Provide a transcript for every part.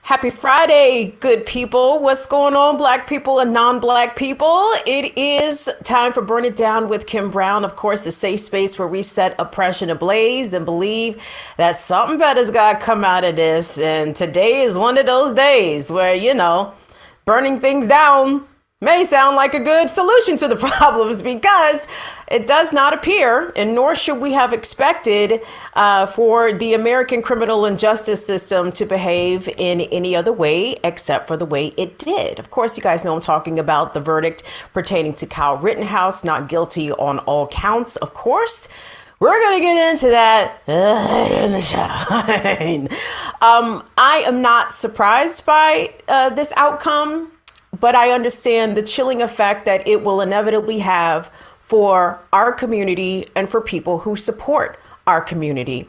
Happy Friday, good people. What's going on, black people and non-black people? It is time for Burn It Down with Kim Brown. Of course, the safe space where we set oppression ablaze and believe that something better's got to come out of this. And today is one of those days where, burning things down may sound like a good solution to the problems, because it does not appear, and nor should we have expected, for the American criminal and justice system to behave in any other way except for the way it did. Of course, you guys know I'm talking about the verdict pertaining to Kyle Rittenhouse, not guilty on all counts, of course. We're going to get into that later in the show. I am not surprised by this outcome, but I understand the chilling effect that it will inevitably have for our community and for people who support our community.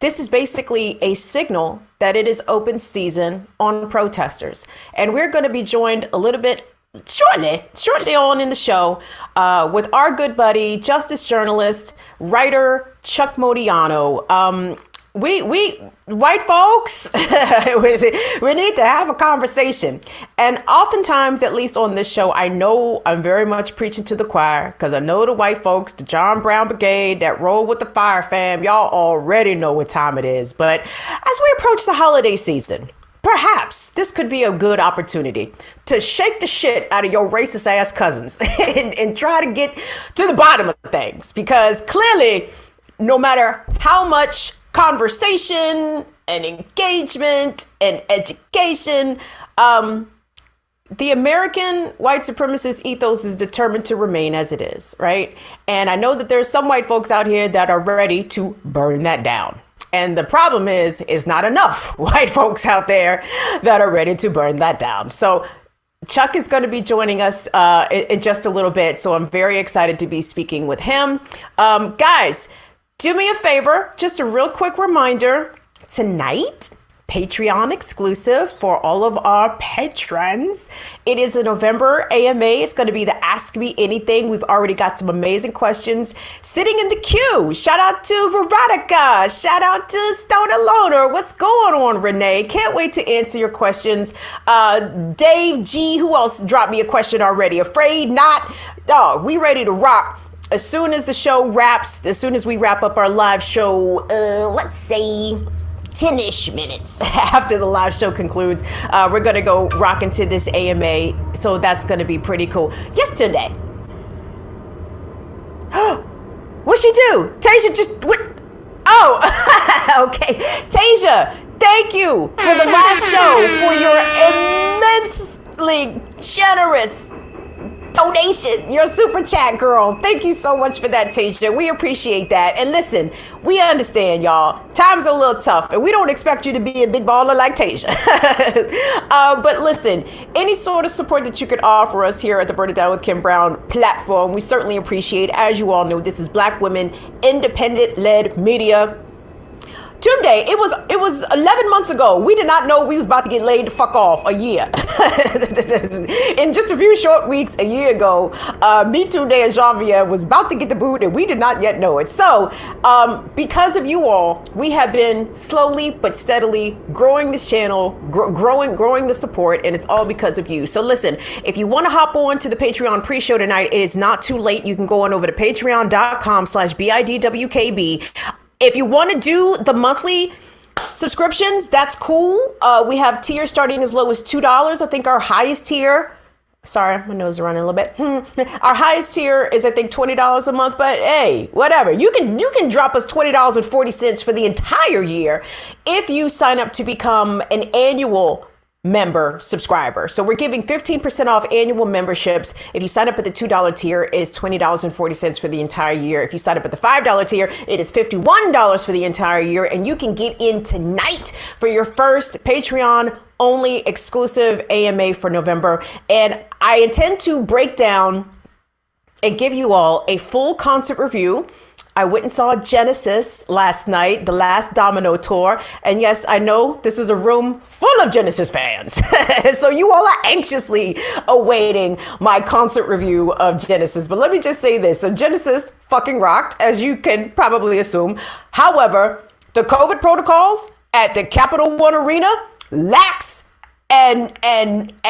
This is basically a signal that it is open season on protesters. And we're going to be joined a little bit shortly on in the show with our good buddy, justice journalist, writer, Chuck Modiano. We white folks, we need to have a conversation. And oftentimes, at least on this show, I know I'm very much preaching to the choir, because I know the white folks, the John Brown Brigade that roll with the fire fam, y'all already know what time it is. But as we approach the holiday season, perhaps this could be a good opportunity to shake the shit out of your racist ass cousins and try to get to the bottom of things, because clearly, no matter how much conversation and engagement and education, the American white supremacist ethos is determined to remain as it is, right? And I know that there's some white folks out here that are ready to burn that down. And the problem is not enough white folks out there that are ready to burn that down. So Chuck is going to be joining us in just a little bit, so I'm very excited to be speaking with him. Guys, do me a favor, just a real quick reminder, tonight, Patreon exclusive for all of our patrons. It is a November AMA. It's going to be the Ask Me Anything. We've already got some amazing questions sitting in the queue. Shout out to Veronica. Shout out to Stoner Loner. What's going on, Renee? Can't wait to answer your questions. Dave G, who else dropped me a question already? Afraid Not. Oh, we ready to rock. As soon as the show wraps, as soon as we wrap up our live show, let's say 10-ish minutes after the live show concludes, we're going to go rock into this AMA. So that's going to be pretty cool. Yesterday. What'd she do? Tasia just... What? Oh, okay. Tasia, thank you for the last show, for your immensely generous donation, your super chat, girl. Thank you so much for that, Tasia. We appreciate that. And listen, we understand, y'all. Times are a little tough, and we don't expect you to be a big baller like Tasia. But listen, any sort of support that you could offer us here at the Burn It Down with Kim Brown platform, we certainly appreciate. As you all know, this is Black women independent-led media. Tunde, it was 11 months ago. We did not know we was about to get laid the fuck off a year. In just a few short weeks, a year ago, me, Tunde, and Janvier was about to get the boot, and we did not yet know it. So, because of you all, we have been slowly but steadily growing this channel, growing the support, and it's all because of you. So listen, if you want to hop on to the Patreon pre-show tonight, it is not too late. You can go on over to patreon.com/BIDWKB. If you want to do the monthly subscriptions, that's cool. We have tiers starting as low as $2. I think our highest tier, sorry, my nose is running a little bit. Our highest tier is, I think, $20 a month, but hey, whatever. You can drop us $20.40 for the entire year if you sign up to become an annual member subscriber. So we're giving 15% off annual memberships. If you sign up at the $2 tier, it is $20.40 for the entire year. If you sign up at the $5 tier, it is $51 for the entire year. And you can get in tonight for your first Patreon only exclusive AMA for November. And I intend to break down and give you all a full concert review. I went and saw Genesis last night, the last Domino tour. And yes, I know this is a room full of Genesis fans. So you all are anxiously awaiting my concert review of Genesis. But let me just say this. So Genesis fucking rocked, as you can probably assume. However, the COVID protocols at the Capital One Arena lax and unsafe.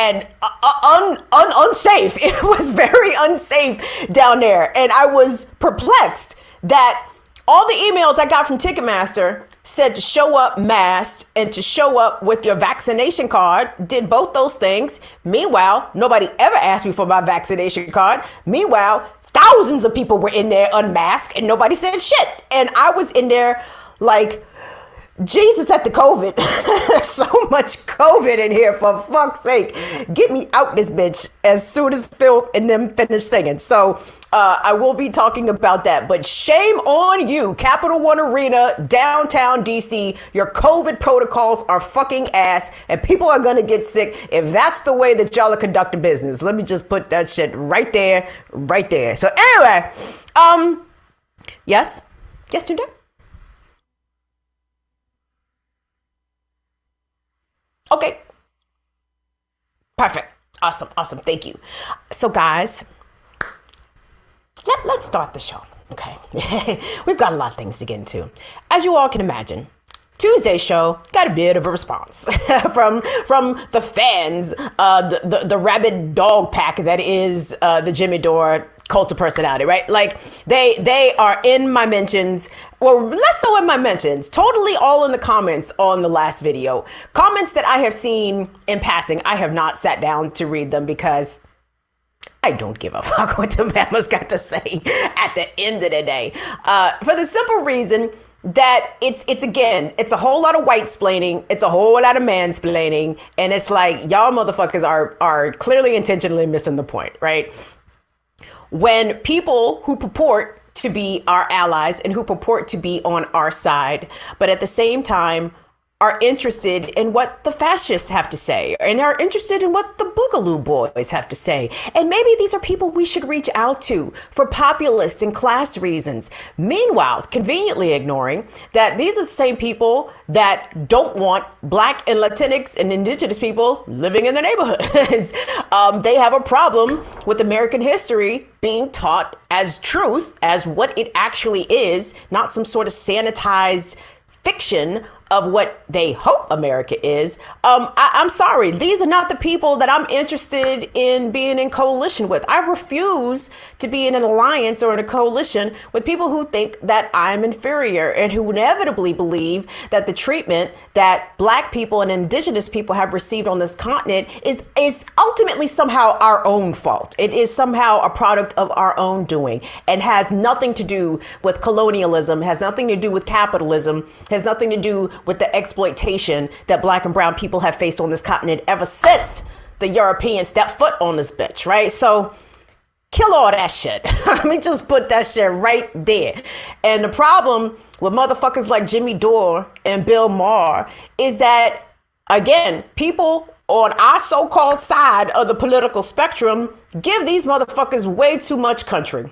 It was very unsafe down there. And I was perplexed that all the emails I got from Ticketmaster said to show up masked and to show up with your vaccination card. Did both those things. Meanwhile, nobody ever asked me for my vaccination card. Meanwhile, thousands of people were in there unmasked and nobody said shit. And I was in there like, Jesus at the COVID. So much COVID in here, for fuck's sake. Get me out this bitch as soon as Phil and them finish singing. So I will be talking about that. But shame on you, Capital One Arena, downtown DC. Your COVID protocols are fucking ass, and people are going to get sick if that's the way that y'all are conducting business. Let me just put that shit right there, right there. So anyway, yes, Tunde? Okay. Perfect. Awesome. Thank you. So guys, let's start the show. Okay. We've got a lot of things to get into. As you all can imagine, Tuesday's show got a bit of a response from the fans, the rabid dog pack that is the Jimmy Dore cult of personality, right? Like they are in my mentions, well, less so in my mentions, totally all in the comments on the last video. Comments that I have seen in passing. I have not sat down to read them because I don't give a fuck what the mama's got to say at the end of the day. For the simple reason that it's a whole lot of white-splaining, it's a whole lot of mansplaining, and it's like, y'all motherfuckers are clearly intentionally missing the point, right? When people who purport to be our allies and who purport to be on our side, but at the same time are interested in what the fascists have to say and are interested in what the Boogaloo Boys have to say. And maybe these are people we should reach out to for populist and class reasons. Meanwhile, conveniently ignoring that these are the same people that don't want Black and Latinx and indigenous people living in their neighborhoods. They have a problem with American history being taught as truth, as what it actually is, not some sort of sanitized fiction of what they hope America is. I'm sorry, these are not the people that I'm interested in being in coalition with. I refuse to be in an alliance or in a coalition with people who think that I'm inferior and who inevitably believe that the treatment that Black people and indigenous people have received on this continent is ultimately somehow our own fault. It is somehow a product of our own doing and has nothing to do with colonialism, has nothing to do with capitalism, has nothing to do with the exploitation that Black and brown people have faced on this continent ever since the Europeans stepped foot on this bitch, right? So kill all that shit. Let me just put that shit right there. And the problem with motherfuckers like Jimmy Dore and Bill Maher is that, again, people on our so-called side of the political spectrum give these motherfuckers way too much country.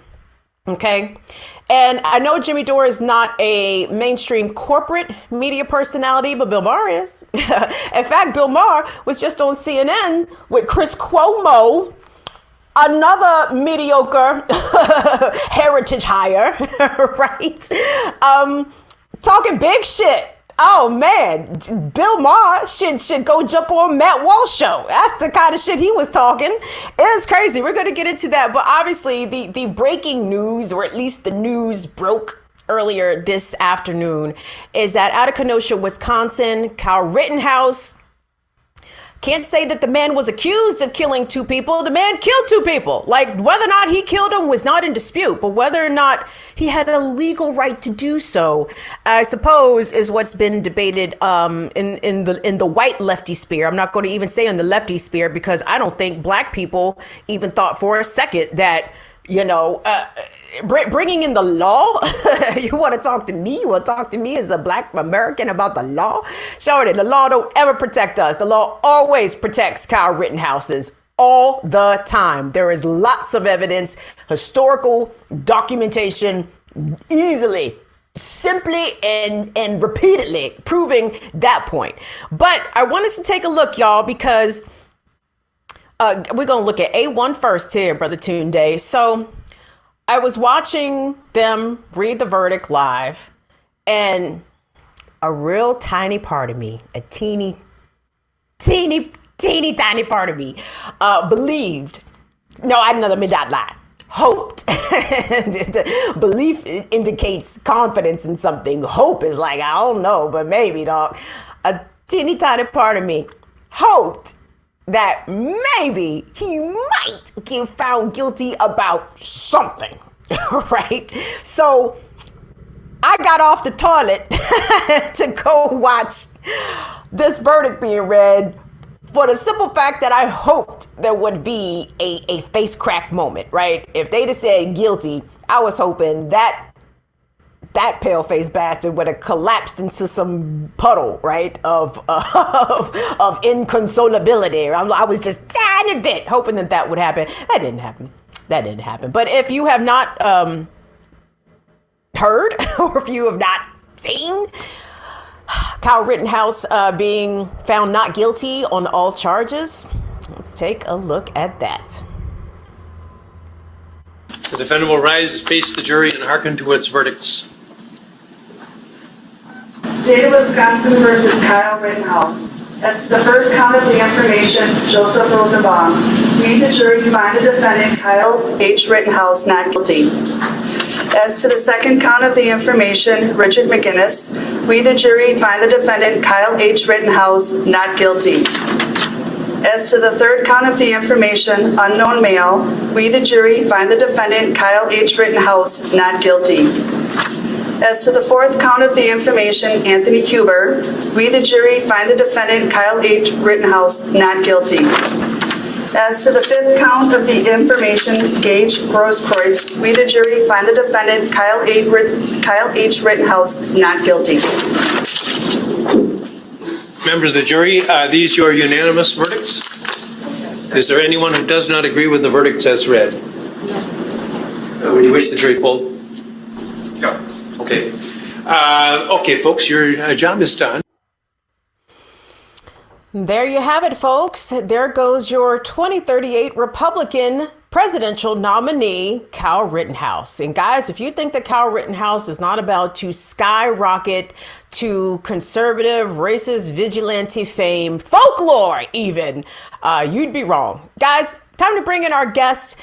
Okay. And I know Jimmy Dore is not a mainstream corporate media personality, but Bill Maher is. In fact, Bill Maher was just on CNN with Chris Cuomo, another mediocre heritage hire, right? Talking big shit. Oh man, Bill Maher should go jump on Matt Walsh show. That's the kind of shit he was talking. It's crazy. We're going to get into that. But obviously the breaking news, or at least the news broke earlier this afternoon, is that out of Kenosha, Wisconsin, Kyle Rittenhouse can't say that the man was accused of killing two people. The man killed two people. Like, whether or not he killed them was not in dispute, but whether or not he had a legal right to do so, I suppose, is what's been debated in the white lefty sphere. I'm not going to even say in the lefty sphere, because I don't think Black people even thought for a second that, you know, bringing in the law. You want to talk to me? You want to talk to me as a Black American about the law? Shorty, the law don't ever protect us. The law always protects Kyle Rittenhouse's all the time. There is lots of evidence, historical documentation, easily, simply and repeatedly proving that point. But I want us to take a look, y'all, because we're going to look at A1 first here, Brother Tunde. So I was watching them read the verdict live, and a real tiny part of me, a teeny tiny part of me believed. No, let me not lie. Hoped. Belief indicates confidence in something. Hope is like, I don't know, but maybe, dog. A teeny tiny part of me hoped that maybe he might get found guilty about something, right? So I got off the toilet to go watch this verdict being read, for the simple fact that I hoped there would be a face crack moment, right? If they'd have said guilty, I was hoping that pale-faced bastard would have collapsed into some puddle, right, of inconsolability. I was just tiny bit hoping that would happen. That didn't happen. But if you have not heard, or if you have not seen Kyle Rittenhouse being found not guilty on all charges, let's take a look at that. The defendant will rise, face the jury, and hearken to its verdicts. State of Wisconsin versus Kyle Rittenhouse. As to the first count of the information, Joseph Rosenbaum. We, the jury, find the defendant, Kyle H. Rittenhouse, not guilty. As to the second count of the information, Richard McGinnis, we, the jury, find the defendant, Kyle H. Rittenhouse, not guilty. As to the third count of the information, unknown male, we, the jury, find the defendant, Kyle H. Rittenhouse, not guilty. As to the fourth count of the information, Anthony Huber, we, the jury, find the defendant, Kyle H. Rittenhouse, not guilty. As to the fifth count of the information, Gage Grosskreutz, we, the jury, find the defendant, Kyle H. Rittenhouse, not guilty. Members of the jury, are these your unanimous verdicts? Is there anyone who does not agree with the verdicts as read? Would you wish the jury polled? Yeah. Okay. Okay, folks, your job is done. There you have it, folks. There goes your 2038 Republican presidential nominee, Kyle Rittenhouse. And guys, if you think that Kyle Rittenhouse is not about to skyrocket to conservative, racist, vigilante fame, folklore even, you'd be wrong. Guys, time to bring in our guest,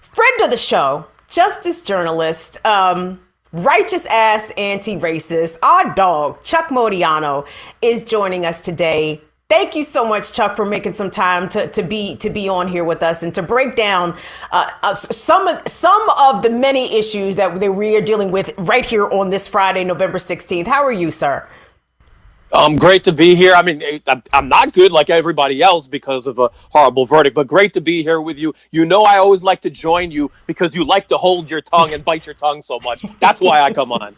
friend of the show, justice journalist, righteous ass anti-racist, our dog, Chuck Modiano, is joining us today. Thank you so much, Chuck, for making some time to be on here with us and to break down some of the many issues that we are dealing with right here on this Friday, November 16th. How are you, sir? Great to be here. I mean, I'm not good like everybody else because of a horrible verdict, but great to be here with you. You know, I always like to join you because you like to hold your tongue and bite your tongue so much. That's why I come on.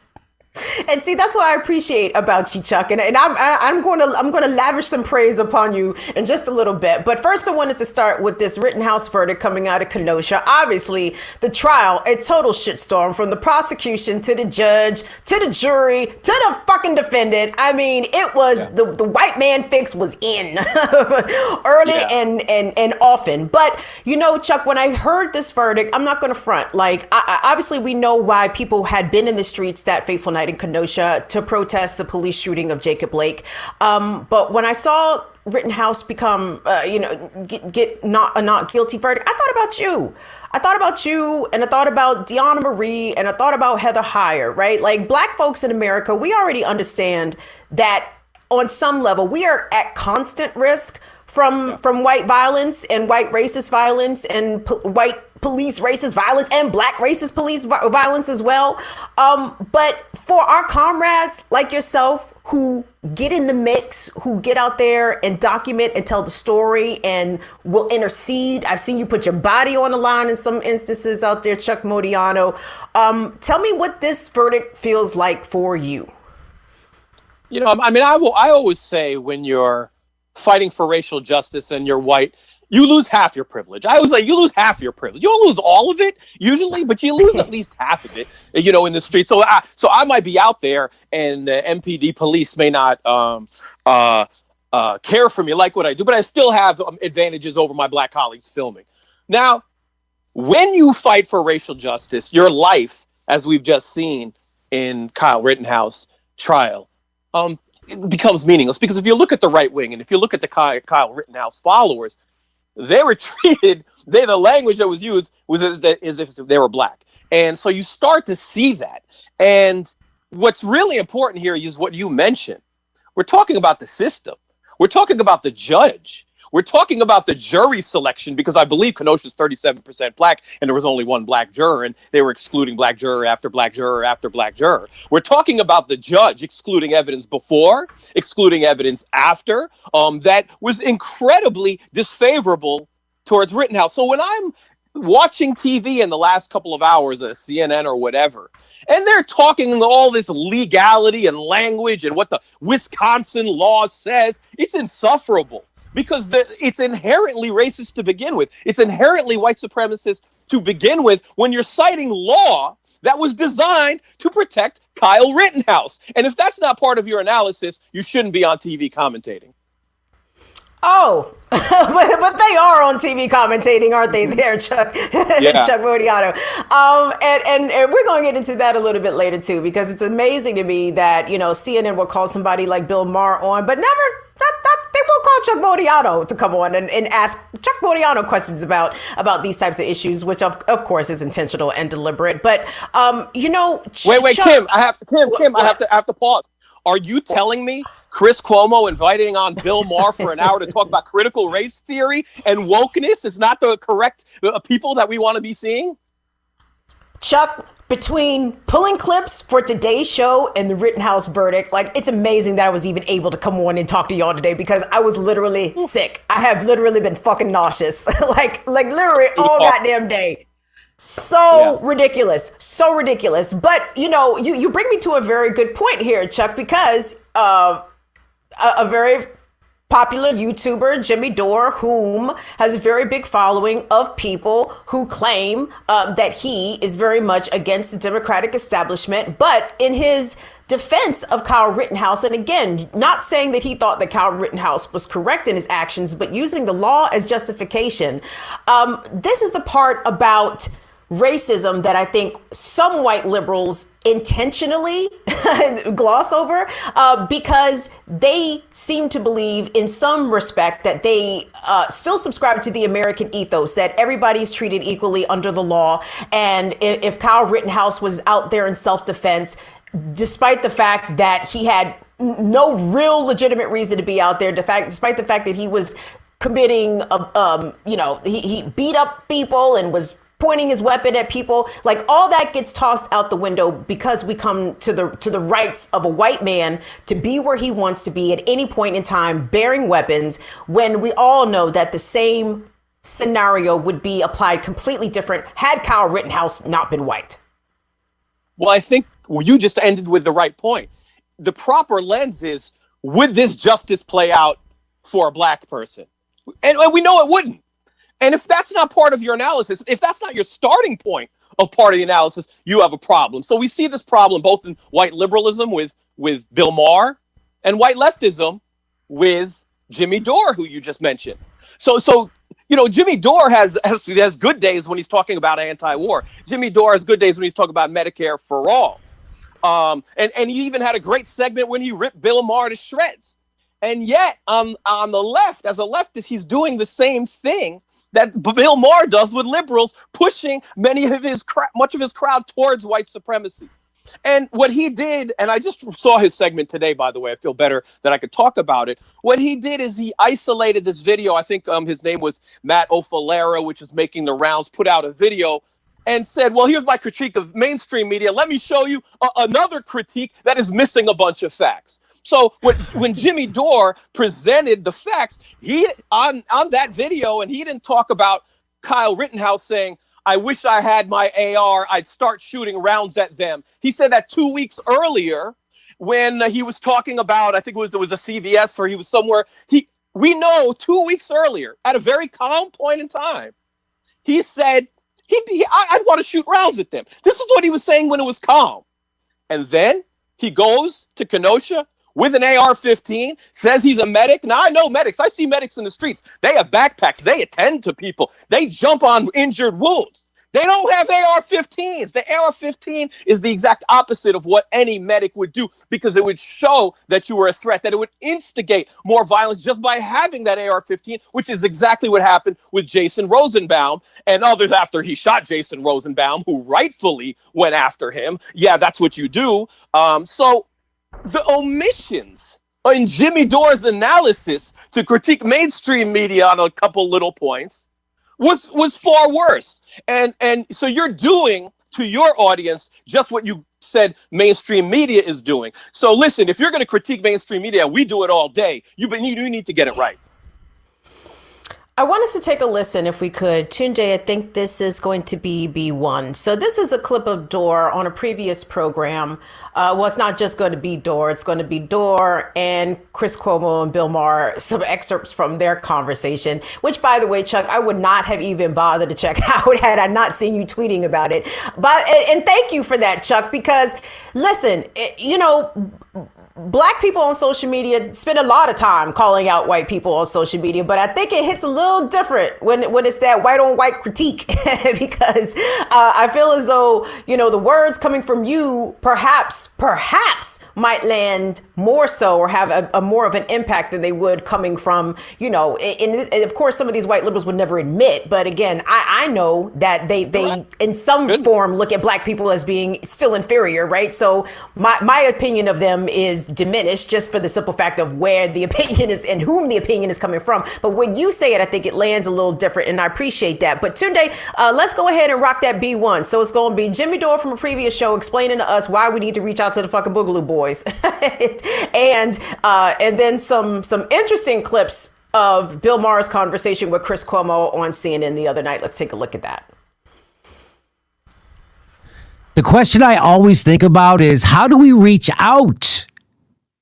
And see, that's what I appreciate about you, Chuck. And I'm going to lavish some praise upon you in just a little bit. But first, I wanted to start with this Rittenhouse verdict coming out of Kenosha. Obviously, the trial, a total shitstorm from the prosecution to the judge, to the jury, to the fucking defendant. I mean, it was the white man fix was in early and often. But, you know, Chuck, when I heard this verdict, I'm not going to front. Like, obviously, we know why people had been in the streets that fateful night in Kenosha to protest the police shooting of Jacob Blake. But when I saw Rittenhouse become, get not a not guilty verdict, I thought about you. I thought about you, and I thought about Deanna Marie, and I thought about Heather Heyer, right? Like, Black folks in America, we already understand that on some level, we are at constant risk from white violence and white racist violence and white police racist violence and Black racist police violence as well. But for our comrades like yourself who get in the mix, who get out there and document and tell the story and will intercede. I've seen you put your body on the line in some instances out there, Chuck Modiano. Tell me what this verdict feels like for you. You know, I mean, I always say when you're fighting for racial justice and you're white, you lose half your privilege. I always say you lose half your privilege. You don't lose all of it usually, but you lose at least half of it, you know, in the street. So I might be out there and the MPD police may not care for me like what I do, but I still have advantages over my Black colleagues filming. Now, when you fight for racial justice, your life, as we've just seen in Kyle Rittenhouse trial, it becomes meaningless. Because if you look at the right wing and if you look at the Kyle Rittenhouse followers, they were treated, the language that was used was as if they were Black. And so you start to see that. And what's really important here is what you mentioned. We're talking about the system. We're talking about the judge. We're talking about the jury selection, because I believe Kenosha is 37% Black and there was only one Black juror, and they were excluding Black juror after Black juror after Black juror. We're talking about the judge excluding evidence before, excluding evidence after, that was incredibly disfavorable towards Rittenhouse. So when I'm watching TV in the last couple of hours, CNN or whatever, and they're talking all this legality and language and what the Wisconsin law says, it's insufferable. Because it's inherently racist to begin with. It's inherently white supremacist to begin with when you're citing law that was designed to protect Kyle Rittenhouse. And if that's not part of your analysis, you shouldn't be on TV commentating. Oh, but they are on TV commentating, aren't they there, Chuck? Yeah. Chuck Modiano. And we're going to get into that a little bit later, too, because it's amazing to me that, you know, CNN will call somebody like Bill Maher on, but never... They will call Chuck Modiano to come on and ask Chuck Modiano questions about these types of issues, which of course is intentional and deliberate. But you know, wait, Chuck, Kim, I have to pause. Are you telling me Chris Cuomo inviting on Bill Maher for an hour to talk about critical race theory and wokeness is not the correct people that we want to be seeing? Chuck, between pulling clips for today's show and the Rittenhouse verdict, like, it's amazing that I was even able to come on and talk to y'all today, because I was literally sick. I have literally been fucking nauseous, like literally all goddamn day. So ridiculous. But, you know, you bring me to a very good point here, Chuck, because a very popular YouTuber, Jimmy Dore, whom has a very big following of people who claim that he is very much against the Democratic establishment. But in his defense of Kyle Rittenhouse, and again, not saying that he thought that Kyle Rittenhouse was correct in his actions, but using the law as justification, this is the part about racism that I think some white liberals intentionally gloss over because they seem to believe in some respect that they still subscribe to the American ethos, that everybody's treated equally under the law. And if Kyle Rittenhouse was out there in self-defense, despite the fact that he had no real legitimate reason to be out there, despite the fact that he was committing, he beat up people and was pointing his weapon at people, like all that gets tossed out the window because we come to the rights of a white man to be where he wants to be at any point in time, bearing weapons, when we all know that the same scenario would be applied completely different had Kyle Rittenhouse not been white. Well, I think you just ended with the right point. The proper lens is, would this justice play out for a black person? And we know it wouldn't. And if that's not part of your analysis, if that's not your starting point of part of the analysis, you have a problem. So we see this problem both in white liberalism with Bill Maher and white leftism with Jimmy Dore, who you just mentioned. So Jimmy Dore has good days when he's talking about anti-war. Jimmy Dore has good days when he's talking about Medicare for all. And he even had a great segment when he ripped Bill Maher to shreds. And yet on the left, as a leftist, he's doing the same thing that Bill Maher does with liberals, pushing much of his crowd towards white supremacy. And what he did, and I just saw his segment today, by the way, I feel better that I could talk about it. What he did is he isolated this video. I think his name was Matt O'Falera, which is making the rounds, put out a video and said, well, here's my critique of mainstream media. Let me show you another critique that is missing a bunch of facts. So when Jimmy Dore presented the facts, he on that video, and he didn't talk about Kyle Rittenhouse saying, I wish I had my AR, I'd start shooting rounds at them. He said that 2 weeks earlier when he was talking about, I think it was a CVS or he was somewhere. We know 2 weeks earlier, at a very calm point in time, he said, I'd want to shoot rounds at them. This is what he was saying when it was calm. And then he goes to Kenosha with an AR-15, says he's a medic. Now, I know medics. I see medics in the streets. They have backpacks. They attend to people. They jump on injured wounds. They don't have AR-15s. The AR-15 is the exact opposite of what any medic would do, because it would show that you were a threat, that it would instigate more violence just by having that AR-15, which is exactly what happened with Jason Rosenbaum and others after he shot Jason Rosenbaum, who rightfully went after him. Yeah, that's what you do. So the omissions in Jimmy Dore's analysis to critique mainstream media on a couple little points was far worse. And so you're doing to your audience just what you said mainstream media is doing. So listen, if you're going to critique mainstream media, we do it all day. You need to get it right. I want us to take a listen, if we could. Tunde, I think this is going to be B1. So this is a clip of Dore on a previous program. Well, it's not just going to be Dore. It's going to be Dore and Chris Cuomo and Bill Maher, some excerpts from their conversation, which, by the way, Chuck, I would not have even bothered to check out had I not seen you tweeting about it. And thank you for that, Chuck, because, listen, Black people on social media spend a lot of time calling out white people on social media, but I think it hits a little different when it's that white on white critique because I feel as though, the words coming from you perhaps might land more so or have a more of an impact than they would coming from, and of course, some of these white liberals would never admit. But again, I know that they in some form look at Black people as being still inferior. Right. So my opinion of them is diminished just for the simple fact of where the opinion is and whom the opinion is coming from. But when you say it, I think it lands a little different, and I appreciate that. But Tunde, let's go ahead and rock that B1. So it's going to be Jimmy Dore from a previous show explaining to us why we need to reach out to the fucking Boogaloo Boys, and then some interesting clips of Bill Maher's conversation with Chris Cuomo on CNN the other night. Let's take a look at that. The question I always think about is, how do we reach out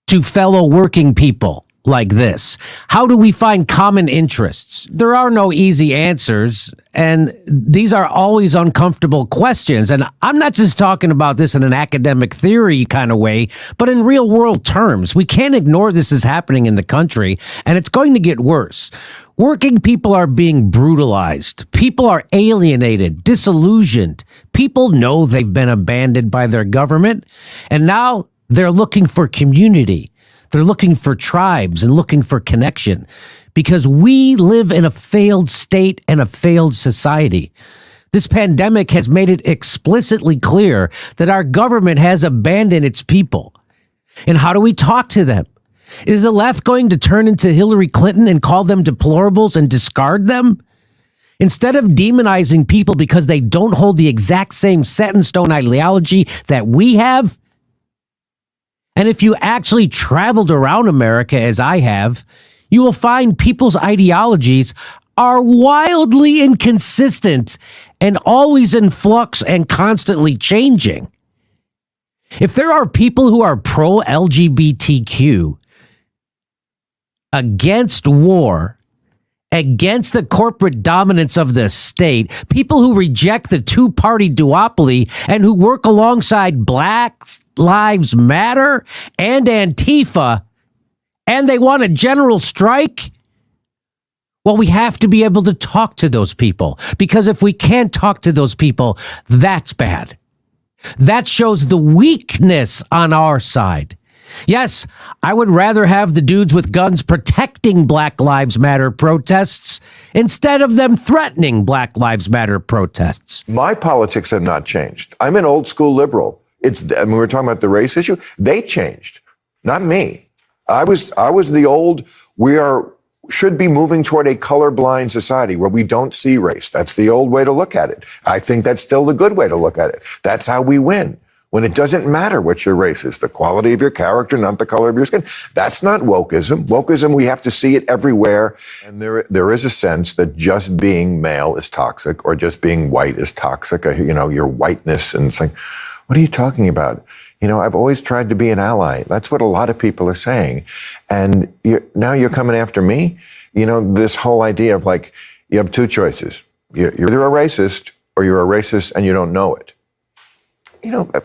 to fellow working people? like this. How do we find common interests? There are no easy answers, and these are always uncomfortable questions. And I'm not just talking about this in an academic theory kind of way, but in real world terms. We can't ignore this is happening in the country, and it's going to get worse. Working people are being brutalized. People are alienated, disillusioned. People know they've been abandoned by their government, and now they're looking for community. They're looking for tribes and looking for connection because we live in a failed state and a failed society. This pandemic has made it explicitly clear that our government has abandoned its people. And how do we talk to them? Is the left going to turn into Hillary Clinton and call them deplorables and discard them? Instead of demonizing people because they don't hold the exact same set in stone ideology that we have, and if you actually traveled around America as I have, you will find people's ideologies are wildly inconsistent and always in flux and constantly changing. If there are people who are pro-LGBTQ, against war, against the corporate dominance of the state, people who reject the two-party duopoly and who work alongside Black Lives Matter and Antifa, and they want a general strike, well, we have to be able to talk to those people, because if we can't talk to those people, that's bad. That shows the weakness on our side. Yes, I would rather have the dudes with guns protecting Black Lives Matter protests instead of them threatening Black Lives Matter protests. My politics have not changed. I'm an old school liberal. We were talking about the race issue. They changed, not me. I was the old, should be moving toward a colorblind society where we don't see race. That's the old way to look at it. I think that's still the good way to look at it. That's how we win. When it doesn't matter what your race is, the quality of your character, not the color of your skin. That's not wokeism. Wokeism, we have to see it everywhere. And there is a sense that just being male is toxic or just being white is toxic. Your whiteness. And it's like, what are you talking about? I've always tried to be an ally. That's what a lot of people are saying. And now you're coming after me? This whole idea of like, you have two choices. You're either a racist or you're a racist and you don't know it.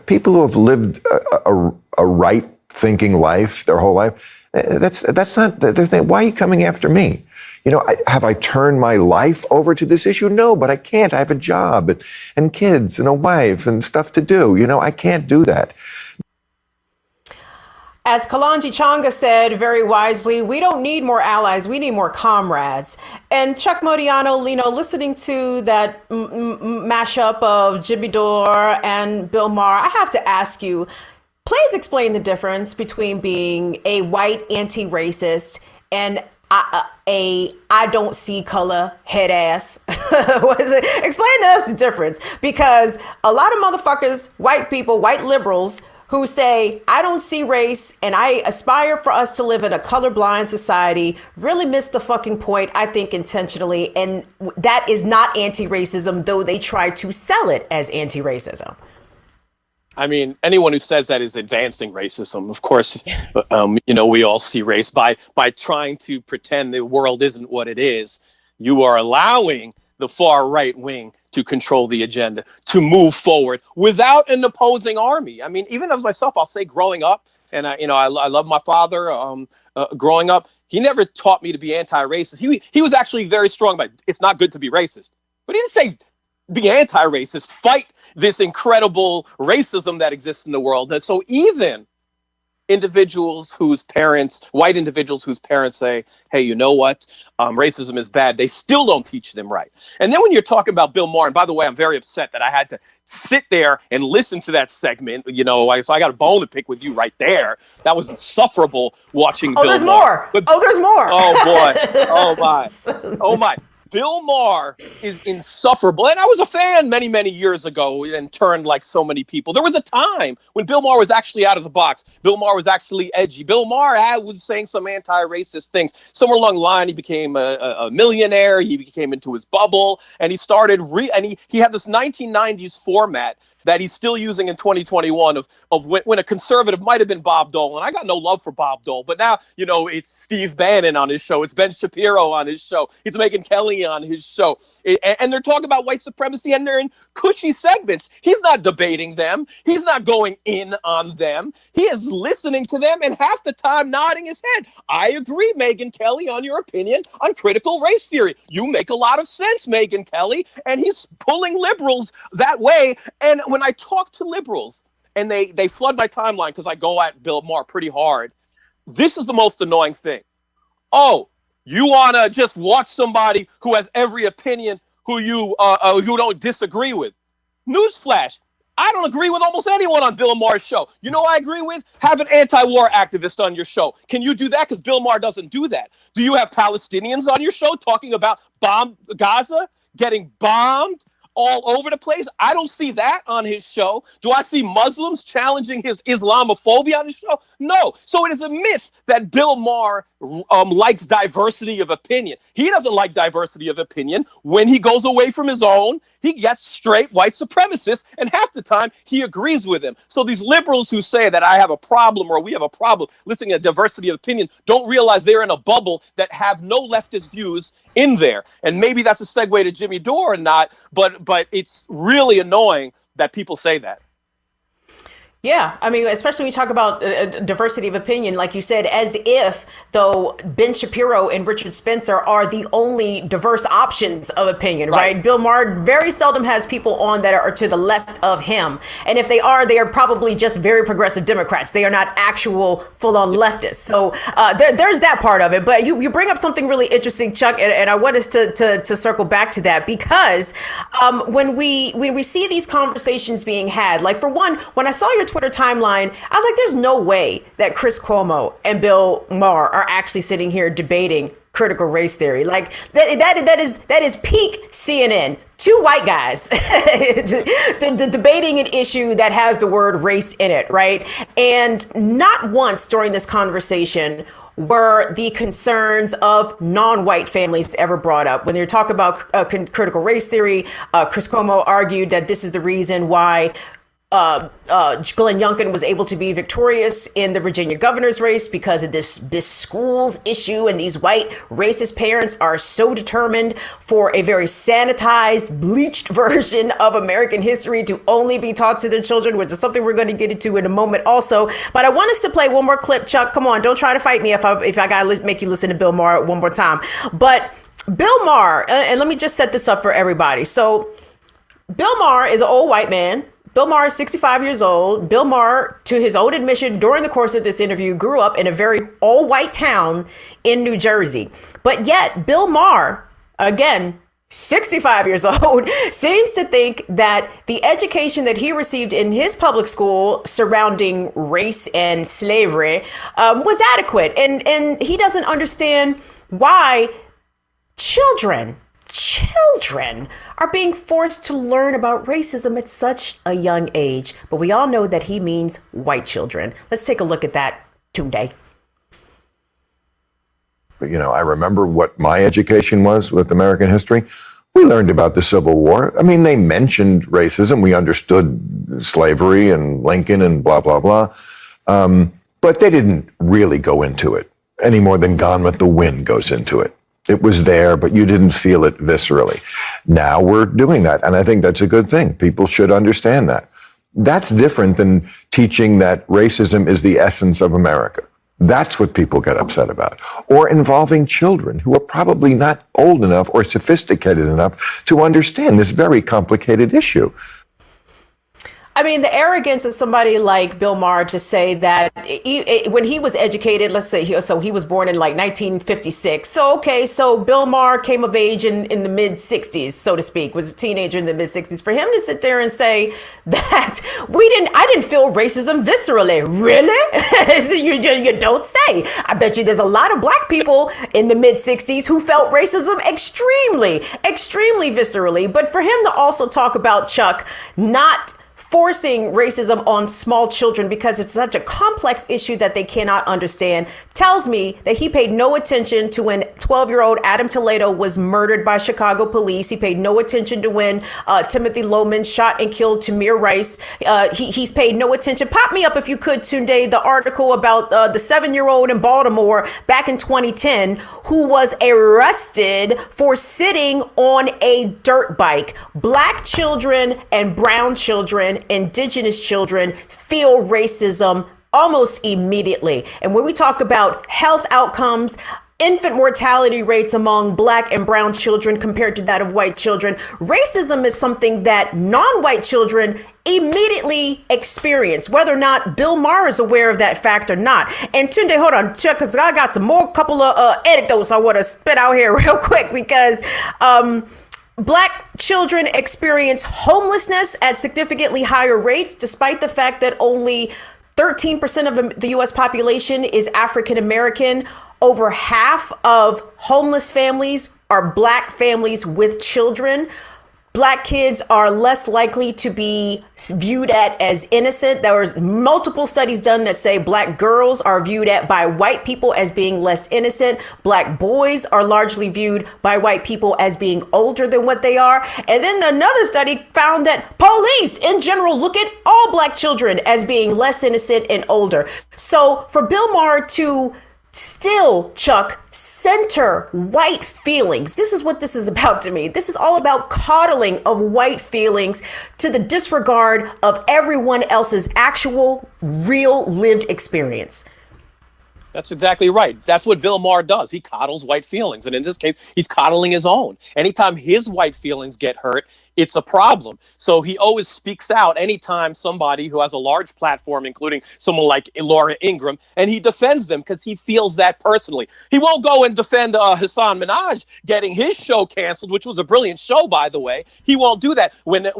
People who have lived a right-thinking life their whole life, that's not their thing. Why are you coming after me? Have I turned my life over to this issue? No, but I can't. I have a job and kids and a wife and stuff to do. I can't do that. As Kalanji Changa said very wisely, we don't need more allies, we need more comrades. And Chuck Modiano, listening to that mashup of Jimmy Dore and Bill Maher, I have to ask you, please explain the difference between being a white anti-racist and I don't see color head ass. What is it? Explain to us the difference, because a lot of motherfuckers, white people, white liberals, who say, I don't see race and I aspire for us to live in a colorblind society, really miss the fucking point, I think, intentionally. And that is not anti-racism, though they try to sell it as anti-racism. I mean, anyone who says that is advancing racism. Of course, we all see race by trying to pretend the world isn't what it is. You are allowing the far right wing to control the agenda, to move forward without an opposing army. I mean, even as myself, I'll say growing up, and I love my father. Growing up, he never taught me to be anti-racist. He was actually very strong about it's not good to be racist, but he didn't say be anti-racist, fight this incredible racism that exists in the world. And so even white individuals whose parents say, hey, you know what? Racism is bad. They still don't teach them right. And then when you're talking about Bill Maher, and by the way, I'm very upset that I had to sit there and listen to that segment. So I got a bone to pick with you right there. That was insufferable watching Bill Maher. There's more. There's more. Oh, boy. Oh, my. Oh, my. Bill Maher is insufferable. And I was a fan many, many years ago and turned like so many people. There was a time when Bill Maher was actually out of the box. Bill Maher was actually edgy. Bill Maher was saying some anti-racist things. Somewhere along the line, he became a millionaire. He became into his bubble. And he started, he had this 1990s format that he's still using in 2021 of when a conservative might have been Bob Dole. And I got no love for Bob Dole, but now, it's Steve Bannon on his show. It's Ben Shapiro on his show. It's Megyn Kelly on his show. And they're talking about white supremacy, and they're in cushy segments. He's not debating them. He's not going in on them. He is listening to them and half the time nodding his head. I agree, Megyn Kelly, on your opinion on critical race theory. You make a lot of sense, Megyn Kelly. And he's pulling liberals that way. And when I talk to liberals and they flood my timeline because I go at Bill Maher pretty hard, this is the most annoying thing. Oh, you want to just watch somebody who has every opinion who you don't disagree with. Newsflash. I don't agree with almost anyone on Bill Maher's show. You know what I agree with? Have an anti-war activist on your show. Can you do that? Because Bill Maher doesn't do that. Do you have Palestinians on your show talking about Gaza getting bombed all over the place? I don't see that on his show. Do I see Muslims challenging his Islamophobia on his show? No. So it is a myth that Bill Maher likes diversity of opinion. He doesn't like diversity of opinion. When he goes away from his own, he gets straight white supremacists, and half the time he agrees with him. So these liberals who say that I have a problem or we have a problem listening to diversity of opinion don't realize they're in a bubble that have no leftist views in there. And maybe that's a segue to Jimmy Dore or not, but it's really annoying that people say that. Yeah, I mean, especially when you talk about diversity of opinion, like you said, as if, though, Ben Shapiro and Richard Spencer are the only diverse options of opinion, right? Bill Maher very seldom has people on that are to the left of him. And if they are probably just very progressive Democrats. They are not actual full-on leftists. So there's that part of it. But you bring up something really interesting, Chuck, and I want us to circle back to that, because when we see these conversations being had, like, for one, when I saw your Twitter timeline, I was like, there's no way that Chris Cuomo and Bill Maher are actually sitting here debating critical race theory. Like that is peak CNN. Two white guys debating an issue that has the word race in it, right? And not once during this conversation were the concerns of non-white families ever brought up. When they're talking about critical race theory, Chris Cuomo argued that this is the reason why Glenn Youngkin was able to be victorious in the Virginia governor's race, because of this schools issue, and these white racist parents are so determined for a very sanitized, bleached version of American history to only be taught to their children, which is something we're going to get into in a moment also. But I want us to play one more clip. Chuck, come on, don't try to fight me if I gotta make you listen to Bill Maher one more time. But Bill Maher, and let me just set this up for everybody. So Bill Maher is an old white man. Bill Maher is 65 years old. Bill Maher, to his own admission during the course of this interview, grew up in a very all-white town in New Jersey. But yet, Bill Maher, again, 65 years old, seems to think that the education that he received in his public school surrounding race and slavery was adequate. And he doesn't understand why children are being forced to learn about racism at such a young age. But we all know that he means white children. Let's take a look at that, Tunde. But, I remember what my education was with American history. We learned about the Civil War. I mean, they mentioned racism. We understood slavery and Lincoln and blah, blah, blah. But they didn't really go into it any more than Gone with the Wind goes into it. It was there, but you didn't feel it viscerally. Now we're doing that, and I think that's a good thing. People should understand that. That's different than teaching that racism is the essence of America. That's what people get upset about. Or involving children who are probably not old enough or sophisticated enough to understand this very complicated issue. I mean, the arrogance of somebody like Bill Maher to say that when he was educated, let's say, he was born in like 1956. So Bill Maher came of age in the mid 60s, so to speak, was a teenager in the mid 60s. For him to sit there and say that I didn't feel racism viscerally. Really? you don't say. I bet you there's a lot of black people in the mid 60s who felt racism extremely, extremely viscerally. But for him to also talk about Chuck not forcing racism on small children because it's such a complex issue that they cannot understand tells me that he paid no attention to when 12-year-old Adam Toledo was murdered by Chicago police. He paid no attention to when Timothy Loman shot and killed Tamir Rice. He's paid no attention. Pop me up if you could, Tunde, the article about the 7-year-old in Baltimore back in 2010 who was arrested for sitting on a dirt bike. Black children and brown children, indigenous children feel racism almost immediately. And when we talk about health outcomes, infant mortality rates among black and brown children compared to that of white children, racism is something that non-white children immediately experience, whether or not Bill Maher is aware of that fact or not. And Tunde, hold on, Chuck, because I got some more couple of anecdotes I want to spit out here real quick because Black children experience homelessness at significantly higher rates, despite the fact that only 13% of the U.S. population is African American. Over half of homeless families are Black families with children. Black kids are less likely to be viewed at as innocent. There was multiple studies done that say Black girls are viewed at by white people as being less innocent. Black boys are largely viewed by white people as being older than what they are. And then another study found that police in general look at all Black children as being less innocent and older. So for Bill Maher to still, Chuck, center white feelings. This is what this is about to me. This is all about coddling of white feelings to the disregard of everyone else's actual, real, lived experience. That's exactly right. That's what Bill Maher does. He coddles white feelings. And in this case, he's coddling his own. Anytime his white feelings get hurt, it's a problem. So he always speaks out anytime somebody who has a large platform, including someone like Laura Ingraham, and he defends them because he feels that personally. He won't go and defend Hassan Minhaj getting his show canceled, which was a brilliant show, by the way. He won't do that. When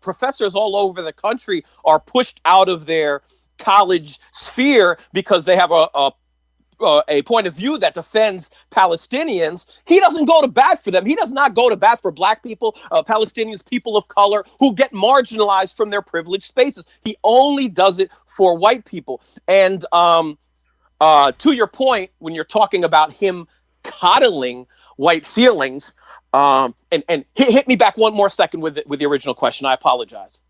professors all over the country are pushed out of their college sphere because they have a point of view that defends Palestinians, he doesn't go to bat for them. He does not go to bat for Black people, Palestinians, people of color who get marginalized from their privileged spaces. He only does it for white people. And to your point, when you're talking about him coddling white feelings, and hit me back one more second with the original question. I apologize.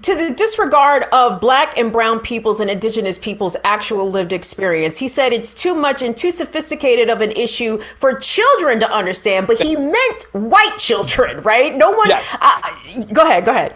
To the disregard of Black and brown people's and indigenous people's actual lived experience. He said it's too much and too sophisticated of an issue for children to understand, but he meant white children, right? No one. Yes. Go ahead.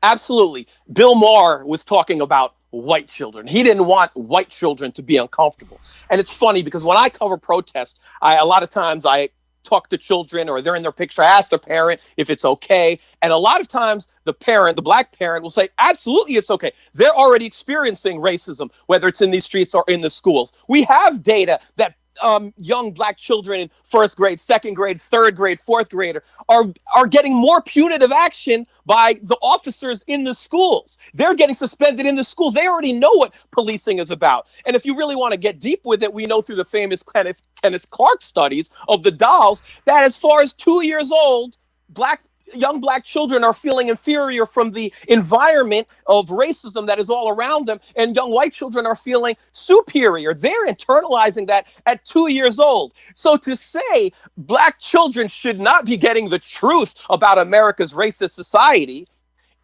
Absolutely. Bill Maher was talking about white children. He didn't want white children to be uncomfortable. And it's funny because when I cover protests, a lot of times I talk to children or they're in their picture. I ask their parent if it's okay. And a lot of times the parent, the Black parent, will say, absolutely, it's okay. They're already experiencing racism, whether it's in these streets or in the schools. We have data that young Black children in first grade, second grade, third grade, fourth grade are getting more punitive action by the officers in the schools. They're getting suspended in the schools. They already know what policing is about. And if you really want to get deep with it, we know through the famous Kenneth Clark studies of the dolls that as far as 2 years old, young Black children are feeling inferior from the environment of racism that is all around them, and young white children are feeling superior. They're internalizing that at 2 years old. So to say Black children should not be getting the truth about America's racist society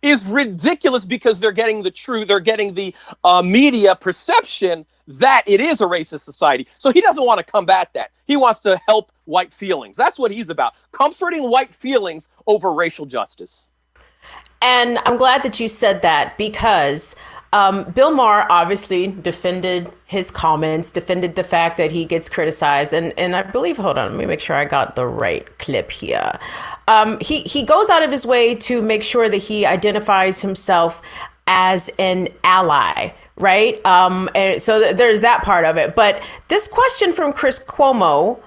is ridiculous because they're getting the truth, they're getting the media perception that it is a racist society. So he doesn't want to combat that. He wants to help white feelings. That's what he's about. Comforting white feelings over racial justice. And I'm glad that you said that because Bill Maher obviously defended his comments, defended the fact that he gets criticized. And I believe, hold on, let me make sure I got the right clip here. He goes out of his way to make sure that he identifies himself as an ally. Right. And so there's that part of it. But this question from Chris Cuomo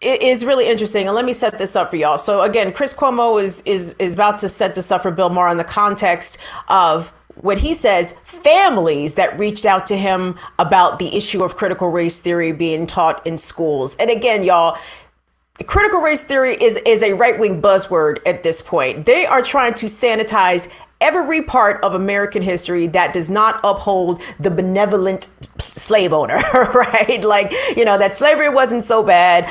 is really interesting. And let me set this up for y'all. So, again, Chris Cuomo is about to set this up for Bill Maher in the context of what he says families that reached out to him about the issue of critical race theory being taught in schools. And again, y'all, critical race theory is a right-wing buzzword at this point. They are trying to sanitize every part of American history that does not uphold the benevolent slave owner, right? Like, you know, that slavery wasn't so bad.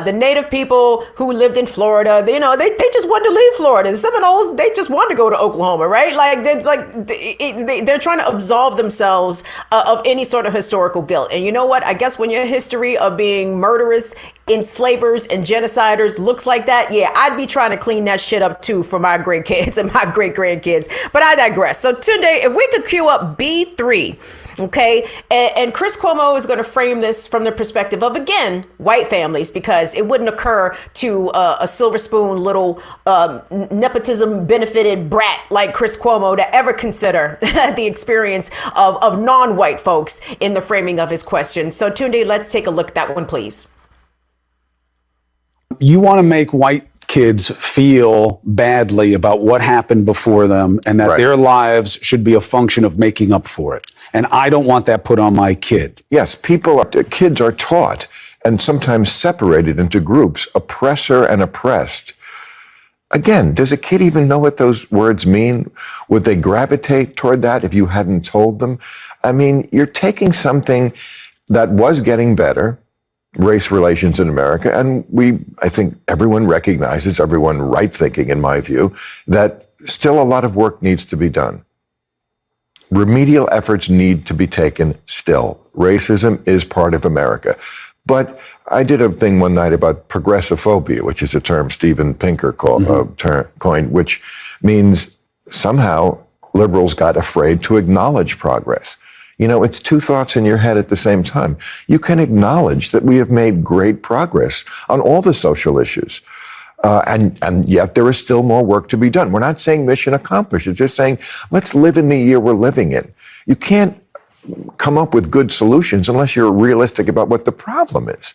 The native people who lived in Florida, they just wanted to leave Florida. The Seminoles, they just wanted to go to Oklahoma, right? They're trying to absolve themselves of any sort of historical guilt. And you know what? I guess when your history of being murderous, enslavers, and genociders looks like that, yeah, I'd be trying to clean that shit up too for my great kids and my great grandkids. But I digress. So today, if we could cue up B3, okay, and Chris Cuomo is going to frame this from the perspective of, again, white families, because it wouldn't occur to a silver spoon little nepotism benefited brat like Chris Cuomo to ever consider the experience of non-white folks in the framing of his question. So Tunde, let's take a look at that one, please. You want to make white kids feel badly about what happened before them and that their lives should be a function of making up for it. And I don't want that put on my kid. Yes, kids are taught and sometimes separated into groups, oppressor and oppressed. Again, does a kid even know what those words mean? Would they gravitate toward that if you hadn't told them? I mean, you're taking something that was getting better, race relations in America, and I think everyone recognizes, everyone right-thinking in my view, that still a lot of work needs to be done. Remedial efforts need to be taken still. Racism is part of America. But I did a thing one night about progressivophobia, which is a term Steven Pinker coined, which means somehow liberals got afraid to acknowledge progress. You know, it's two thoughts in your head at the same time. You can acknowledge that we have made great progress on all the social issues. And yet there is still more work to be done. We're not saying mission accomplished. It's just saying, let's live in the year we're living in. You can't come up with good solutions unless you're realistic about what the problem is.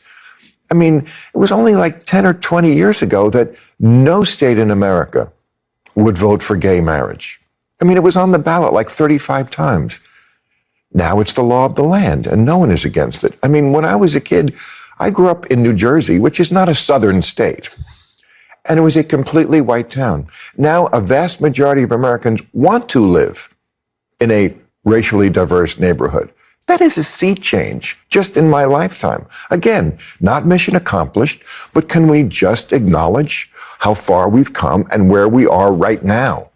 I mean, it was only like 10 or 20 years ago that no state in America would vote for gay marriage. I mean, it was on the ballot like 35 times. Now it's the law of the land, and no one is against it. I mean, when I was a kid, I grew up in New Jersey, which is not a southern state, and it was a completely white town. Now, a vast majority of Americans want to live in a racially diverse neighborhood. That is a sea change just in my lifetime. Again, not mission accomplished, but can we just acknowledge how far we've come and where we are right now?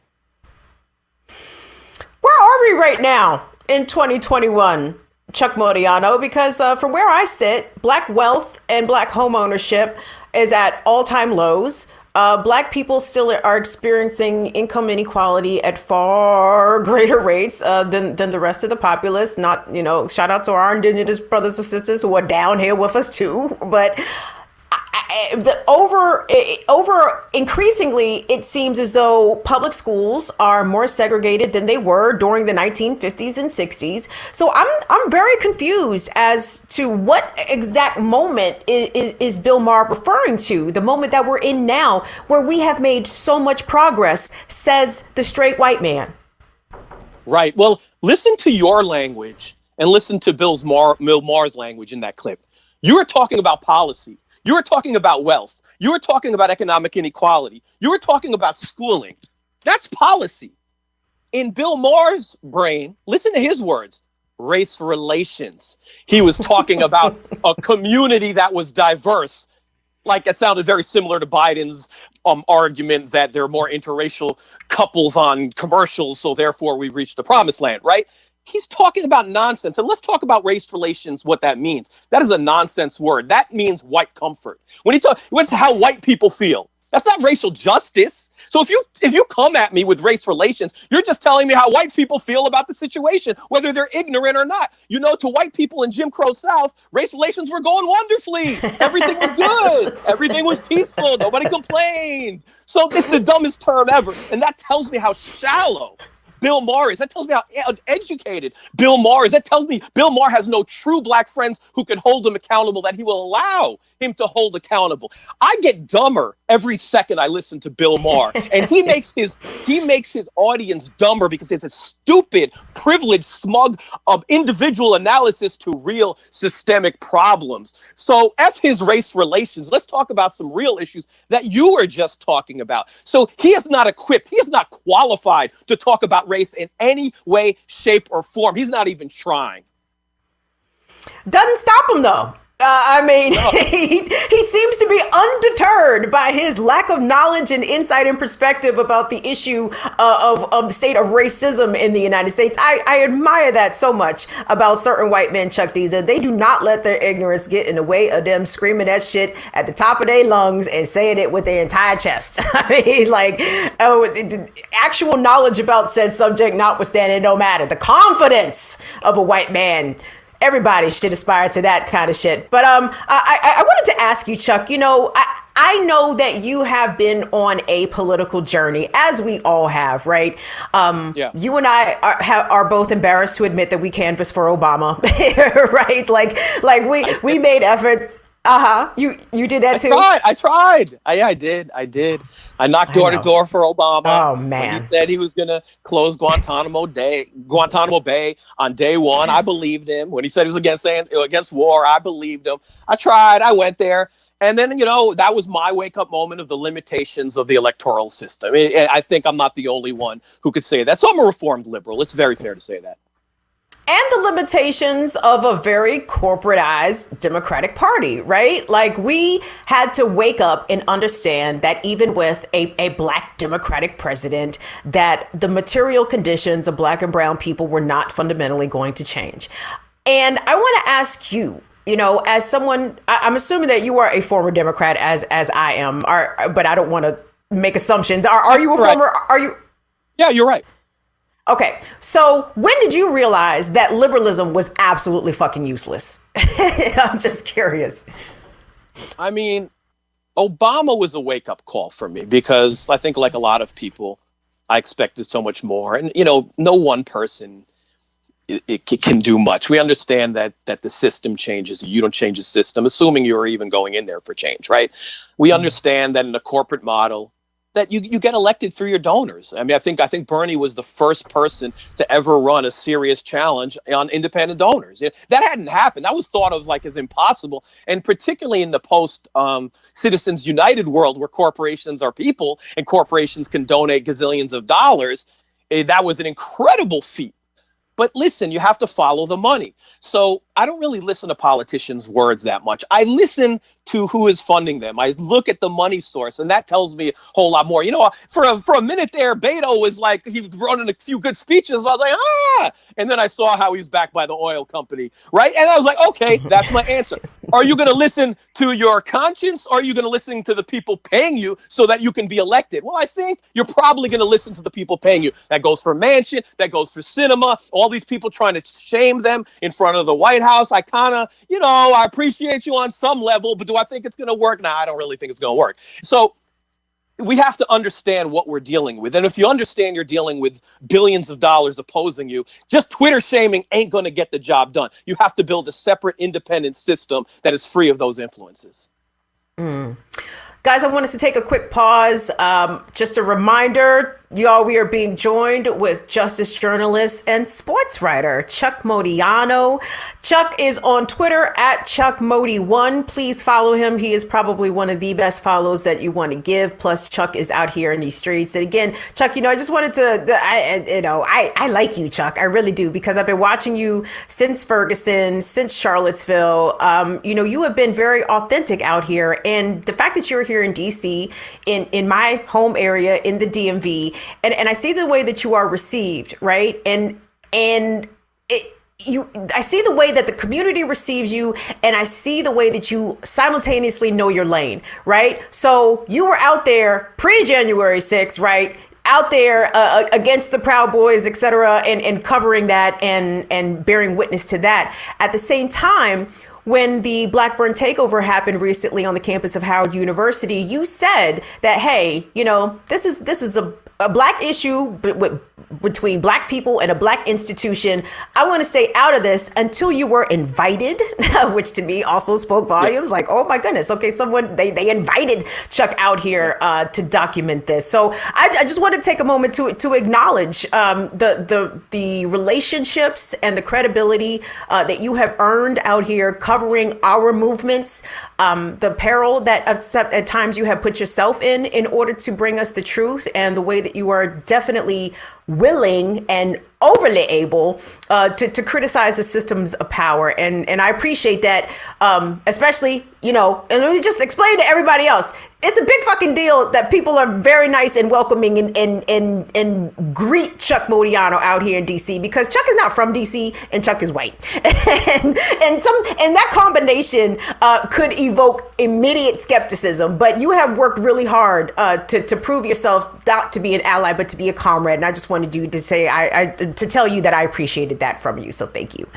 Where are we right now in 2021, Chuck Modiano? Because from where I sit, Black wealth and Black home ownership is at all-time lows. Black people still are experiencing income inequality at far greater rates than the rest of the populace. Not, you know, shout out to our indigenous brothers and sisters who are down here with us too. But over increasingly, it seems as though public schools are more segregated than they were during the 1950s and 60s. So I'm very confused as to what exact moment is Bill Maher referring to, the moment that we're in now, where we have made so much progress, says the straight white man. Right. Well, listen to your language and listen to Bill Maher's language in that clip. You were talking about policy. You were talking about wealth. You were talking about economic inequality. You were talking about schooling. That's policy. In Bill Maher's brain, listen to his words, race relations. He was talking about a community that was diverse. Like, it sounded very similar to Biden's argument that there are more interracial couples on commercials, so therefore we've reached the promised land, right? He's talking about nonsense. And let's talk about race relations, what that means. That is a nonsense word. That means white comfort. When he talks, what's how white people feel. That's not racial justice. So if you come at me with race relations, you're just telling me how white people feel about the situation, whether they're ignorant or not. You know, to white people in Jim Crow South, race relations were going wonderfully. Everything was good. Everything was peaceful. Nobody complained. So it's the dumbest term ever. And that tells me how shallow Bill Maher is. That tells me how educated Bill Maher is. That tells me Bill Maher has no true black friends who can hold him accountable, that he will allow him to hold accountable. I get dumber every second I listen to Bill Maher, and he makes his audience dumber because it's a stupid, privileged, smug individual analysis to real systemic problems. So F his race relations. Let's talk about some real issues that you were just talking about. So he is not equipped. He is not qualified to talk about race in any way, shape, or form. He's not even trying. Doesn't stop him, though. I mean, no. he seems to be undeterred by his lack of knowledge and insight and perspective about the issue of the state of racism in the United States. I admire that so much about certain white men, Chuck D. They do not let their ignorance get in the way of them screaming that shit at the top of their lungs and saying it with their entire chest. I mean, like, actual knowledge about said subject notwithstanding, no matter. The confidence of a white man, everybody should aspire to that kind of shit. But I wanted to ask you, Chuck, you know, I know that you have been on a political journey, as we all have, right? You and I are both embarrassed to admit that we canvassed for Obama, right? Like we made efforts. You did that too? I tried. I did. I knocked door to door for Obama. Oh man! When he said he was going to close Guantanamo Bay on day one. I believed him. When he said he was against war, I believed him. I tried. I went there. And then, you know, that was my wake-up moment of the limitations of the electoral system. I think I'm not the only one who could say that. So I'm a reformed liberal. It's very fair to say that. And the limitations of a very corporatized Democratic Party, right? Like, we had to wake up and understand that even with a black Democratic president, that the material conditions of black and brown people were not fundamentally going to change. And I want to ask you, you know, as someone, I'm assuming that you are a former Democrat as I am, but I don't want to make assumptions. Are you a former? Are you? Yeah, you're right. Okay, so when did you realize that liberalism was absolutely fucking useless? I'm just curious. I mean, Obama was a wake-up call for me because I think, like a lot of people, I expected so much more. And, you know, no one person it can do much. We understand that the system changes. You don't change the system, assuming you're even going in there for change, right? We understand that in a corporate model, that you get elected through your donors. I mean, I think Bernie was the first person to ever run a serious challenge on independent donors. That hadn't happened. That was thought of like as impossible. And particularly in the post Citizens United world where corporations are people and corporations can donate gazillions of dollars, that was an incredible feat. But listen, you have to follow the money. So I don't really listen to politicians' words that much. I listen to who is funding them. I look at the money source, and that tells me a whole lot more. You know, for a minute there, Beto was like, he was running a few good speeches. I was like, ah! And then I saw how he was backed by the oil company, right? And I was like, okay, that's my answer. Are you going to listen to your conscience, or are you going to listen to the people paying you so that you can be elected? Well, I think you're probably going to listen to the people paying you. That goes for Manchin, that goes for Sinema, all these people trying to shame them in front of the White House. I kind of, you know, I appreciate you on some level, but do I think it's going to work? Nah, I don't really think it's going to work. So we have to understand what we're dealing with. And if you understand you're dealing with billions of dollars opposing you, just Twitter shaming ain't going to get the job done. You have to build a separate independent system that is free of those influences. Guys, I wanted to take a quick pause. Just a reminder, y'all, we are being joined with justice journalist and sports writer Chuck Modiano. Chuck is on Twitter at ChuckModi1. Please follow him. He is probably one of the best follows that you want to give. Plus, Chuck is out here in these streets. And again, Chuck, you know, I just wanted to, I like you, Chuck. I really do, because I've been watching you since Ferguson, since Charlottesville. You know, you have been very authentic out here. And the fact that you're here in DC, in my home area, in the DMV, and I see the way that you are received, right? I see the way that the community receives you, and I see the way that you simultaneously know your lane, right? So you were out there pre-January 6th, right? Out there against the Proud Boys, et cetera, and covering that and bearing witness to that. At the same time, when the Blackburn takeover happened recently on the campus of Howard University, you said that, hey, you know, this is a a black issue between black people and a black institution, I want to stay out of this until you were invited, which to me also spoke volumes. Like, oh my goodness, okay, they invited Chuck out here to document this. So I just want to take a moment to acknowledge the relationships and the credibility that you have earned out here covering our movements, the peril that at times you have put yourself in order to bring us the truth, and the way that you are definitely willing and overly able to criticize the systems of power. And I appreciate that, especially, and let me just explain to everybody else. It's a big fucking deal that people are very nice and welcoming and greet Chuck Modiano out here in DC, because Chuck is not from DC and Chuck is white. and that combination could evoke immediate skepticism, but you have worked really hard to prove yourself not to be an ally, but to be a comrade. And I just wanted you to say, to tell you that I appreciated that from you. So thank you.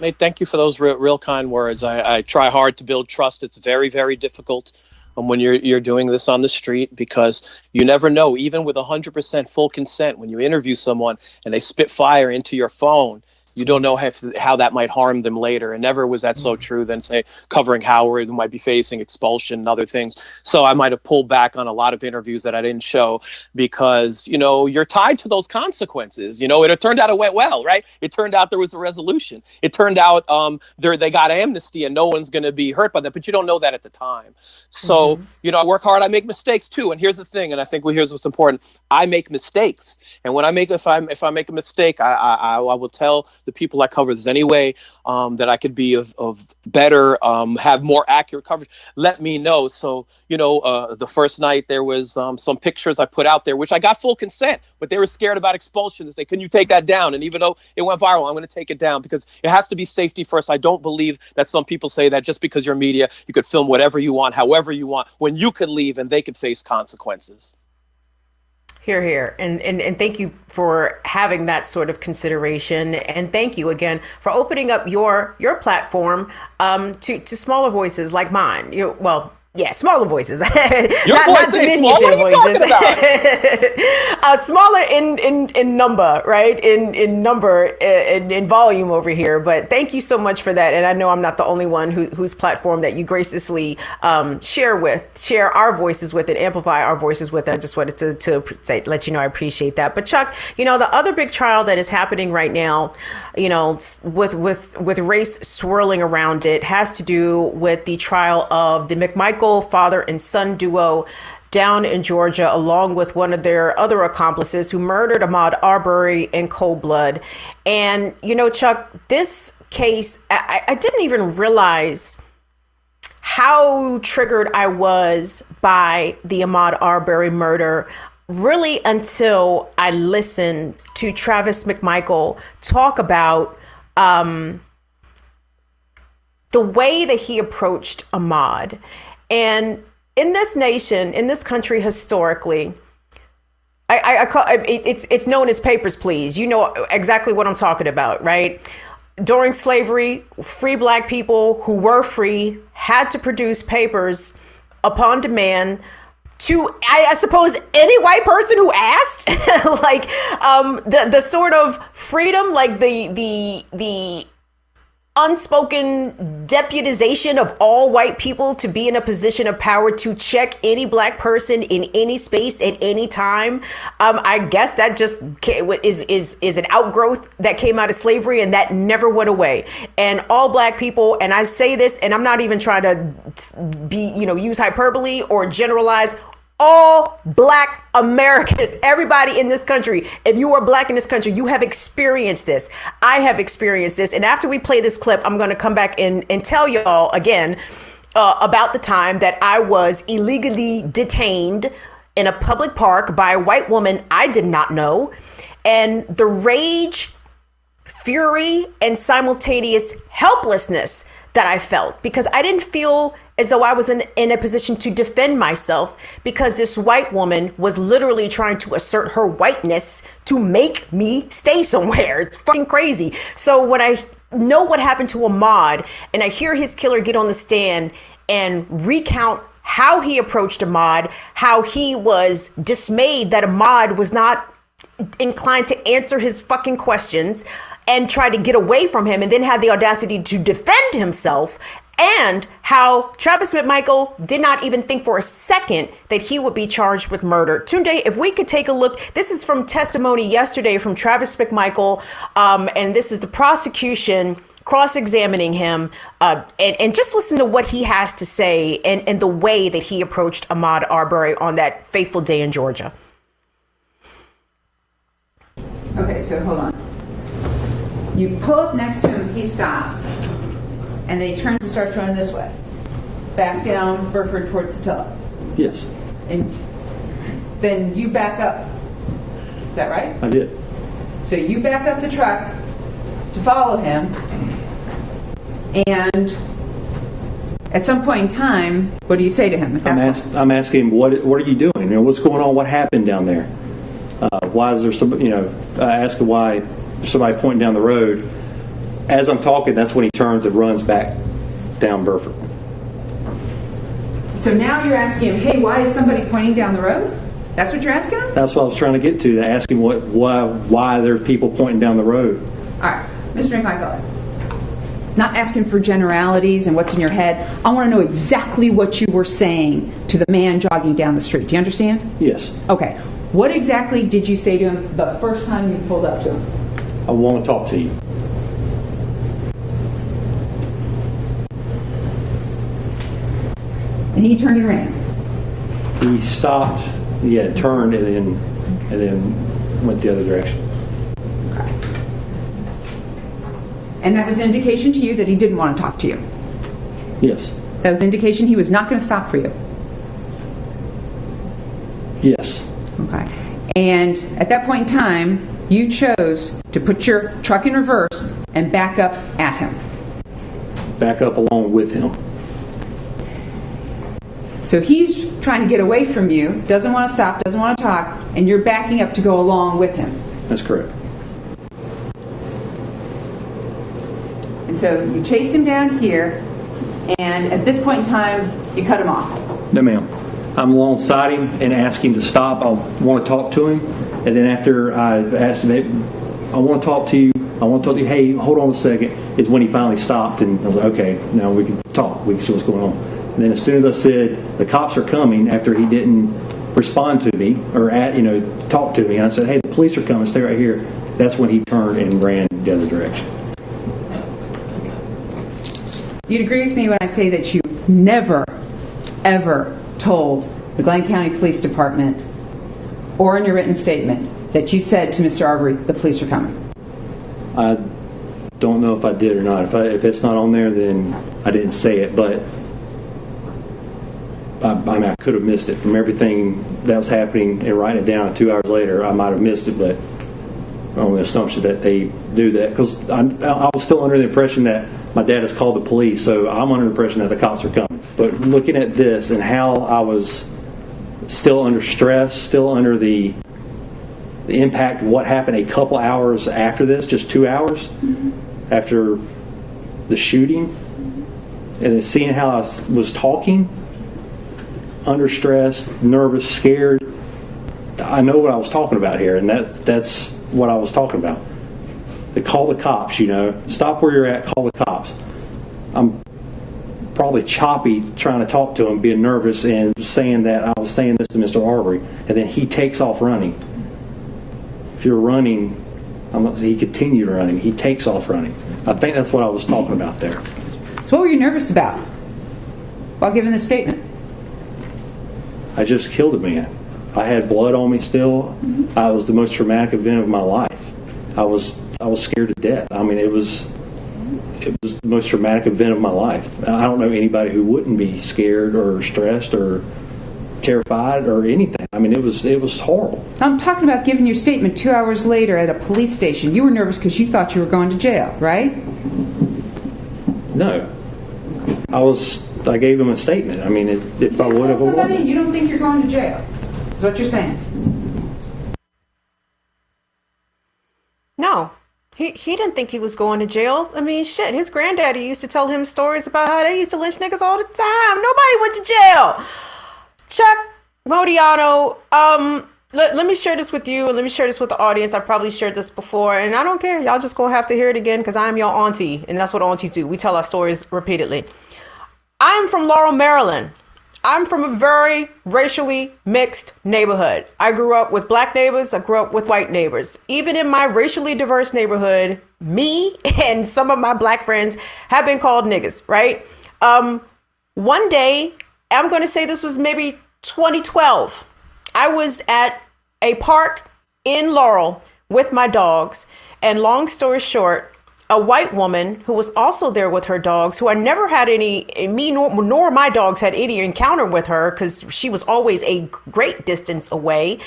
Nate, thank you for those real kind words. I try hard to build trust. It's very, very difficult when you're doing this on the street, because you never know, even with 100% full consent, when you interview someone and they spit fire into your phone, you don't know how that might harm them later. And never was that so true than, say, covering Howard, who might be facing expulsion and other things. So I might have pulled back on a lot of interviews that I didn't show because, you're tied to those consequences. It turned out it went well, right? It turned out there was a resolution. It turned out they got amnesty and no one's going to be hurt by that. But you don't know that at the time. So, I work hard. I make mistakes too. And here's the thing. And I think here's what's important. I make mistakes. And when if I make a mistake, I will tell the people I cover, there's any way that I could be of better, have more accurate coverage, let me know. So, the first night there was some pictures I put out there, which I got full consent, but they were scared about expulsion. They say, can you take that down? And even though it went viral, I'm going to take it down because it has to be safety first. I don't believe that some people say that just because you're media, you could film whatever you want, however you want, when you could leave and they could face consequences. Hear, hear. And thank you for having that sort of consideration. And thank you again for opening up your platform to smaller voices like mine. Smaller voices. Your voice ain't small. What are you talking about? Smaller in number, right? In number, in volume over here. But thank you so much for that. And I know I'm not the only one whose platform that you graciously share our voices with and amplify our voices with. I just wanted to let you know I appreciate that. But Chuck, the other big trial that is happening right now, with race swirling around it, has to do with the trial of the McMichael father and son duo down in Georgia, along with one of their other accomplices who murdered Ahmaud Arbery in cold blood. And, Chuck, this case, I didn't even realize how triggered I was by the Ahmaud Arbery murder really until I listened to Travis McMichael talk about the way that he approached Ahmaud. And in this nation, in this country, historically, I call it's known as papers, please. You know exactly what I'm talking about, right? During slavery, free black people who were free had to produce papers upon demand to, I suppose, any white person who asked. Like the sort of freedom, like the unspoken deputization of all white people to be in a position of power to check any black person in any space at any time. I guess that just is an outgrowth that came out of slavery, and that never went away. And all black people, and I say this, and I'm not even trying to use hyperbole or generalize, all black Americans, everybody in this country, if you are black in this country, you have experienced this. I have experienced this. And after we play this clip, I'm going to come back and tell y'all again about the time that I was illegally detained in a public park by a white woman I did not know. And the rage, fury, and simultaneous helplessness that I felt, because I didn't feel as though I was in a position to defend myself, because this white woman was literally trying to assert her whiteness to make me stay somewhere. It's fucking crazy. So when I know what happened to Ahmaud and I hear his killer get on the stand and recount how he approached Ahmaud, how he was dismayed that Ahmaud was not inclined to answer his fucking questions and tried to get away from him, and then had the audacity to defend himself, and how Travis McMichael did not even think for a second that he would be charged with murder. Tunde, if we could take a look, this is from testimony yesterday from Travis McMichael, and this is the prosecution cross-examining him, and just listen to what he has to say and the way that he approached Ahmaud Arbery on that fateful day in Georgia. Okay, so hold on. You pull up next to him, he stops, and then he turns and starts running this way. Back down Burford towards Satilla. Yes. And then you back up. Is that right? I did. So you back up the truck to follow him, and at some point in time, what do you say to him? I'm asking him, what are you doing? You know, what's going on? What happened down there? Why is there somebody, I ask him why there's somebody pointing down the road. As I'm talking, that's when he turns and runs back down Burford. So now you're asking him, hey, why is somebody pointing down the road? That's what you're asking him? That's what I was trying to get to ask him why there are people pointing down the road. All right, Mr. McMichael, not asking for generalities and what's in your head. I want to know exactly what you were saying to the man jogging down the street. Do you understand? Yes. Okay. What exactly did you say to him the first time you pulled up to him? I want to talk to you. And he turned and ran. He stopped, turned, and then went the other direction. Okay. And that was an indication to you that he didn't want to talk to you? Yes. That was an indication he was not going to stop for you? Yes. Okay. And at that point in time, you chose to put your truck in reverse and back up at him. Back up along with him. So he's trying to get away from you, doesn't want to stop, doesn't want to talk, and you're backing up to go along with him. That's correct. And so you chase him down here, and at this point in time, you cut him off. No, ma'am. I'm alongside him and ask him to stop. I want to talk to him. And then after I asked him, I want to talk to you. I want to talk to you. Hey, hold on a second. Is when he finally stopped, and I was like, okay, now we can talk. We can see what's going on. And then as soon as I said, the cops are coming, after he didn't respond to me or talk to me, and I said, hey, the police are coming. Stay right here. That's when he turned and ran the other direction. You'd agree with me when I say that you never, ever told the Glenn County Police Department or in your written statement that you said to Mr. Arbery, the police are coming? I don't know if I did or not. If it's not on there, then I didn't say it, but I could have missed it from everything that was happening and writing it down 2 hours later. I might have missed it, but on the assumption that they do that, because I was still under the impression that my dad has called the police, so I'm under the impression that the cops are coming. But looking at this and how I was still under stress, still under the impact of what happened a couple hours after this, just 2 hours after the shooting, and then seeing how I was talking, under stress, nervous, scared, I know what I was talking about here, and that's what I was talking about. They call the cops, stop where you're at, call the cops. I'm probably choppy trying to talk to him, being nervous, and saying that I was saying this to Mr. Arbery, and then he takes off running. If you're running, he continued running. He takes off running. I think that's what I was talking about there. So what were you nervous about while giving this statement? I just killed a man. I had blood on me still. It was the most traumatic event of my life. I was scared to death. I mean, it was the most traumatic event of my life. I don't know anybody who wouldn't be scared or stressed or terrified or anything. I mean, it was horrible. I'm talking about giving your statement 2 hours later at a police station. You were nervous because you thought you were going to jail, right? No. I gave him a statement. I mean, if I would have, I would. You don't think you're going to jail. That's what you're saying. No. He didn't think he was going to jail. I mean, shit, his granddaddy used to tell him stories about how they used to lynch niggas all the time. Nobody went to jail. Chuck Modiano, let me share this with you and let me share this with the audience. I probably shared this before and I don't care. Y'all just gonna have to hear it again because I'm your auntie and that's what aunties do. We tell our stories repeatedly. I'm from Laurel, Maryland. I'm from a very racially mixed neighborhood. I grew up with black neighbors. I grew up with white neighbors. Even in my racially diverse neighborhood, me and some of my black friends have been called niggas, right? One day, I'm going to say this was maybe 2012. I was at a park in Laurel with my dogs. And long story short, a white woman who was also there with her dogs, who I never had any, me nor my dogs had any encounter with her because she was always a great distance away.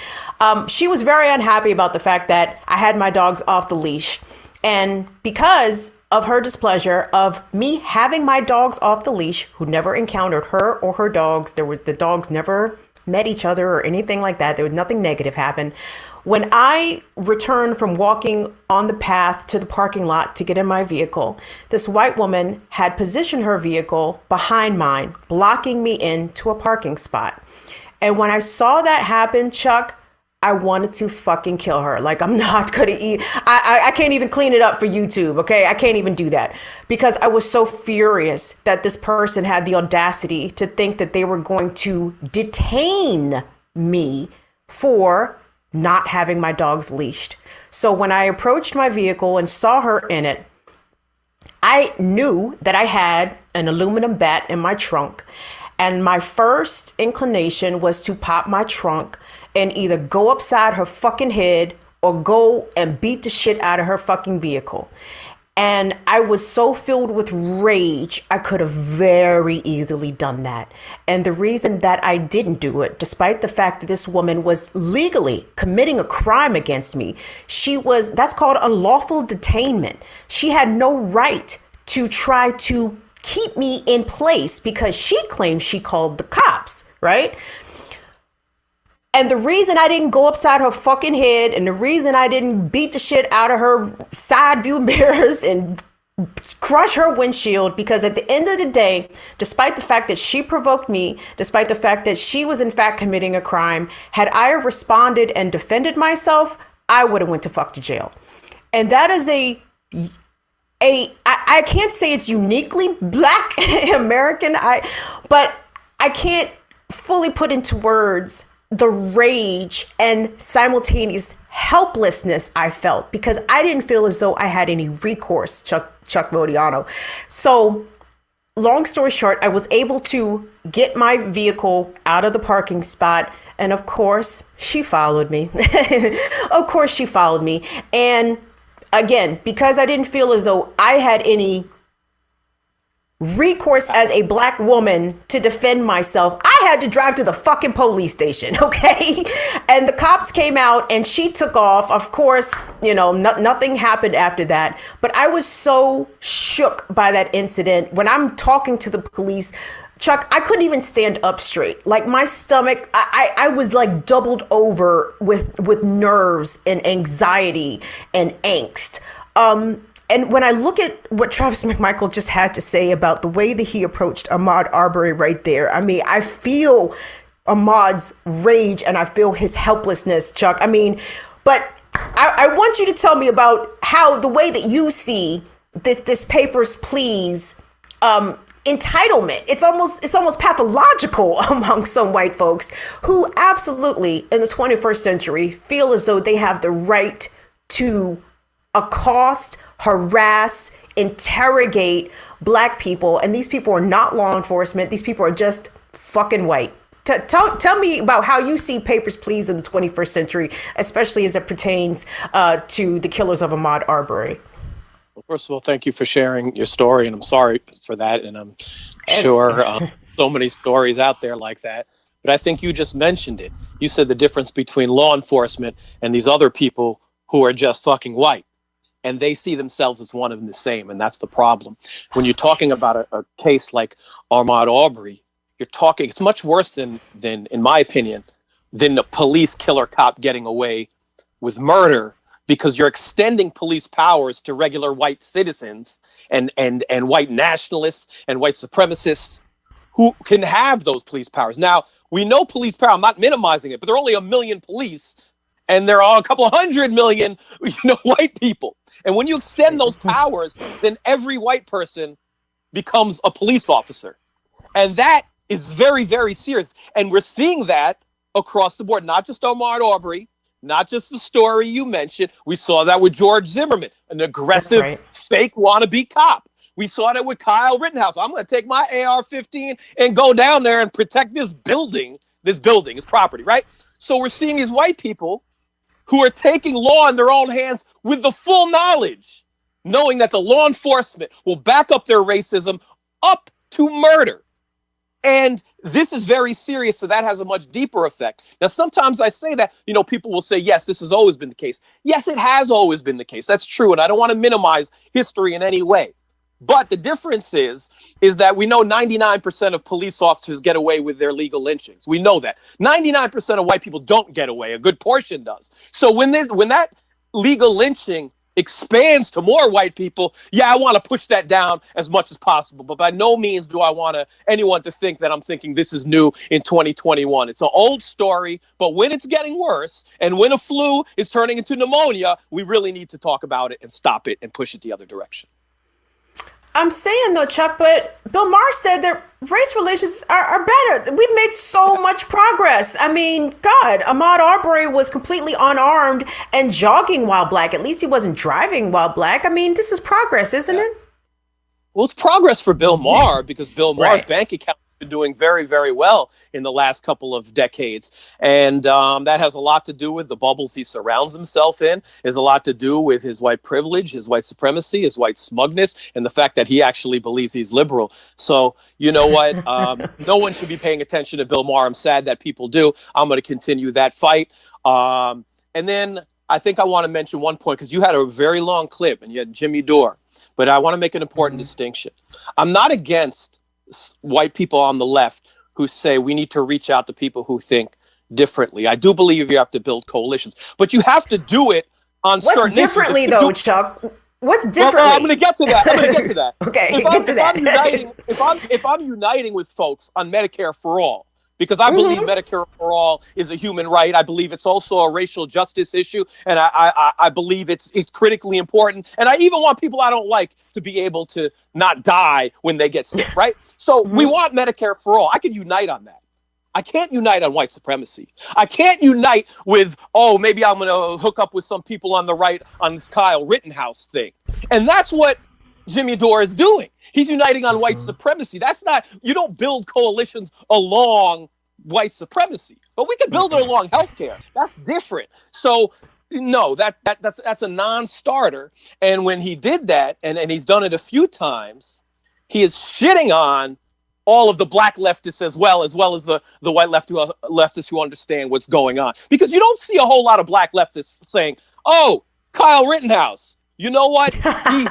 She was very unhappy about the fact that I had my dogs off the leash. And because of her displeasure of me having my dogs off the leash, who never encountered her or her dogs, the dogs never met each other or anything like that. There was nothing negative happen. When I returned from walking on the path to the parking lot to get in my vehicle, this white woman had positioned her vehicle behind mine, blocking me into a parking spot. And when I saw that happen, Chuck, I wanted to fucking kill her. Like, I'm not gonna eat. I can't even clean it up for YouTube, okay? I can't even do that because I was so furious that this person had the audacity to think that they were going to detain me for not having my dogs leashed. So when I approached my vehicle and saw her in it, I knew that I had an aluminum bat in my trunk. And my first inclination was to pop my trunk and either go upside her fucking head or go and beat the shit out of her fucking vehicle. And I was so filled with rage, I could have very easily done that. And the reason that I didn't do it, despite the fact that this woman was legally committing a crime against me, that's called unlawful detainment. She had no right to try to keep me in place because she claimed she called the cops, right? And the reason I didn't go upside her fucking head and the reason I didn't beat the shit out of her side view mirrors and crush her windshield, because at the end of the day, despite the fact that she provoked me, despite the fact that she was in fact committing a crime, had I responded and defended myself, I would have went to fuck to jail. And that is I can't say it's uniquely black American, but I can't fully put into words the rage and simultaneous helplessness I felt because I didn't feel as though I had any recourse, Chuck Modiano. So long story short, I was able to get my vehicle out of the parking spot. And of course, she followed me. Of course, she followed me. And again, because I didn't feel as though I had any recourse as a black woman to defend myself, I had to drive to the fucking police station, okay? And the cops came out and she took off. Of course, nothing happened after that. But I was so shook by that incident. When I'm talking to the police, Chuck, I couldn't even stand up straight. Like my stomach, I was like doubled over with nerves and anxiety and angst. And when I look at what Travis McMichael just had to say about the way that he approached Ahmaud Arbery right there, I mean, I feel Ahmaud's rage and I feel his helplessness, Chuck. I mean, but I want you to tell me about how the way that you see this Papers, Please entitlement. It's almost pathological among some white folks who absolutely in the 21st century feel as though they have the right to accost, harass, interrogate black people. And these people are not law enforcement. These people are just fucking white. Tell me about how you see Papers, Please in the 21st century, especially as it pertains to the killers of Ahmaud Arbery. Well, first of all, thank you for sharing your story. And I'm sorry for that. And I'm sure so many stories out there like that. But I think you just mentioned it. You said the difference between law enforcement and these other people who are just fucking white. And they see themselves as one and the same. And that's the problem. When you're talking about a case like Ahmaud Arbery, it's much worse than, in my opinion, than the police killer cop getting away with murder because you're extending police powers to regular white citizens and white nationalists and white supremacists who can have those police powers. Now, we know police power, I'm not minimizing it, but there are only 1 million police and there are a couple 100 million, white people. And when you extend those powers, then every white person becomes a police officer. And that is very, very serious. And we're seeing that across the board, not just Ahmaud Arbery, not just the story you mentioned. We saw that with George Zimmerman, an aggressive, fake wannabe cop. We saw that with Kyle Rittenhouse. I'm going to take my AR-15 and go down there and protect this building, his property, right? So we're seeing these white people who are taking law in their own hands with the full knowledge, knowing that the law enforcement will back up their racism up to murder. And this is very serious, so that has a much deeper effect. Now, sometimes I say that, people will say, yes, this has always been the case. Yes, it has always been the case. That's true, and I don't want to minimize history in any way. But the difference is that we know 99% of police officers get away with their legal lynchings. We know that. 99% of white people don't get away. A good portion does. So when that legal lynching expands to more white people, I want to push that down as much as possible. But by no means do I want anyone to think that I'm thinking this is new in 2021. It's an old story, but when it's getting worse and when a flu is turning into pneumonia, we really need to talk about it and stop it and push it the other direction. I'm saying though, Chuck, but Bill Maher said that race relations are better. We've made so much progress. I mean, God, Ahmaud Arbery was completely unarmed and jogging while black. At least he wasn't driving while black. I mean, this is progress, isn't it? Well, it's progress for Bill Maher because Bill Maher's bank account has been doing very, very well in the last couple of decades. And that has a lot to do with the bubbles he surrounds himself in. There's a lot to do with his white privilege, his white supremacy, his white smugness, and the fact that he actually believes he's liberal. So, you know what? No one should be paying attention to Bill Maher. I'm sad that people do. I'm going to continue that fight. And then I think I want to mention one point, because you had a very long clip and you had Jimmy Dore, but I want to make an important distinction. I'm not against white people on the left who say we need to reach out to people who think differently. I do believe you have to build coalitions, but you have to do it on certain issues. What's differently though, Chuck? What's differently? Well, I'm going to get to that. Okay, if I'm uniting with folks on Medicare for all, because I believe Medicare for all is a human right. I believe it's also a racial justice issue, and I believe it's critically important. And I even want people I don't like to be able to not die when they get sick, right? So we want Medicare for all. I can unite on that. I can't unite on white supremacy. I can't unite with, maybe I'm going to hook up with some people on the right on this Kyle Rittenhouse thing. And that's what Jimmy Dore is doing. He's uniting on white supremacy. That's not, you don't build coalitions along white supremacy, but we can build it along healthcare. That's different. So no, that's a non-starter. And when he did that, and he's done it a few times, he is shitting on all of the black leftists as well as the white leftists who understand what's going on. Because you don't see a whole lot of black leftists saying, Kyle Rittenhouse, you know what?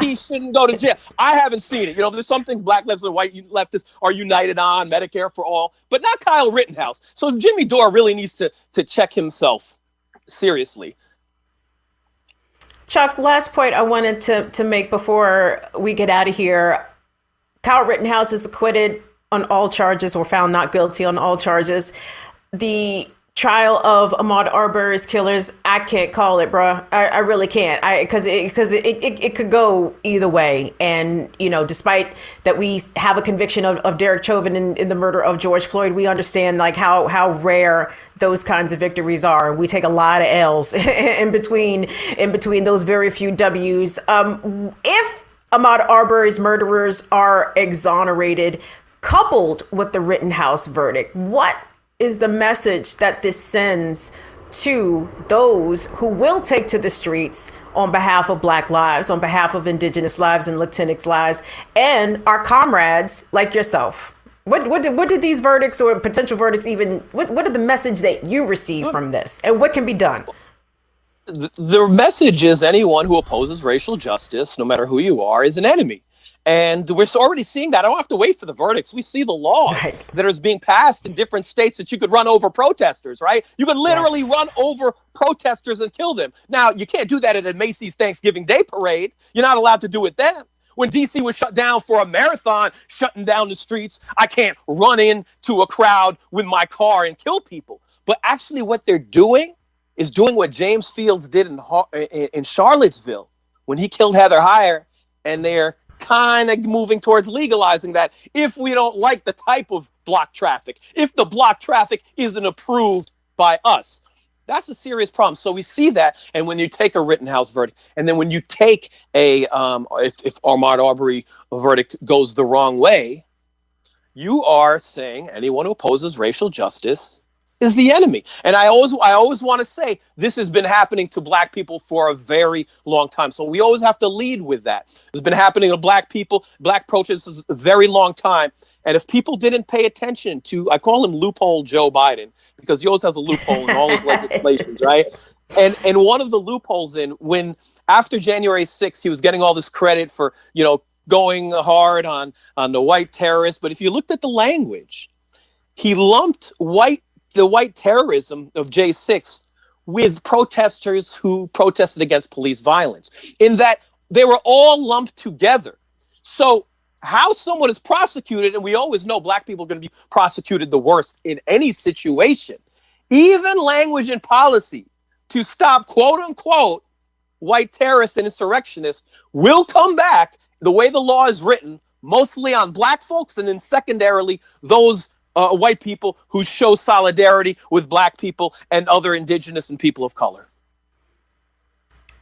He shouldn't go to jail. I haven't seen it. There's some things black leftists and white leftists are united on, Medicare for all, but not Kyle Rittenhouse. So Jimmy Dore really needs to check himself seriously. Chuck, last point I wanted to make before we get out of here. Kyle Rittenhouse is acquitted on all charges, or found not guilty on all charges. The trial of Ahmaud Arbery's killers, I can't call it, bro. I really can't. Because it could go either way. And, despite that we have a conviction of Derek Chauvin in the murder of George Floyd, we understand how rare those kinds of victories are. And we take a lot of L's in between those very few W's. If Ahmaud Arbery's murderers are exonerated, coupled with the Rittenhouse verdict, what is the message that this sends to those who will take to the streets on behalf of Black lives, on behalf of Indigenous lives and Latinx lives, and our comrades like yourself? What did these verdicts or potential verdicts even, what are the message that you receive from this, and what can be done? The message is anyone who opposes racial justice, no matter who you are, is an enemy. And we're already seeing that. I don't have to wait for the verdicts. We see the laws that are being passed in different states that you could run over protesters, right? You could literally run over protesters and kill them. Now, you can't do that at a Macy's Thanksgiving Day parade. You're not allowed to do it then. When DC was shut down for a marathon, shutting down the streets, I can't run into a crowd with my car and kill people. But actually what they're doing is doing what James Fields did in Charlottesville when he killed Heather Heyer, and they're kind of moving towards legalizing that if we don't like the type of block traffic, if the block traffic isn't approved by us. That's a serious problem. So we see that. And when you take a Rittenhouse verdict, and then when you take if Ahmaud Arbery verdict goes the wrong way, you are saying anyone who opposes racial justice is the enemy. And I always want to say this has been happening to black people for a very long time. So we always have to lead with that. It's been happening to black people, black protesters a very long time. And if people didn't pay attention to, I call him loophole Joe Biden, because he always has a loophole in all his legislations, right? And one of the loopholes when after January 6th, he was getting all this credit for, going hard on the white terrorists. But if you looked at the language, he lumped the white terrorism of J6 with protesters who protested against police violence, in that they were all lumped together. So how someone is prosecuted, and we always know black people are going to be prosecuted the worst in any situation, even language and policy to stop quote unquote white terrorists and insurrectionists will come back the way the law is written, mostly on black folks, and then secondarily those white people who show solidarity with black people and other indigenous and people of color.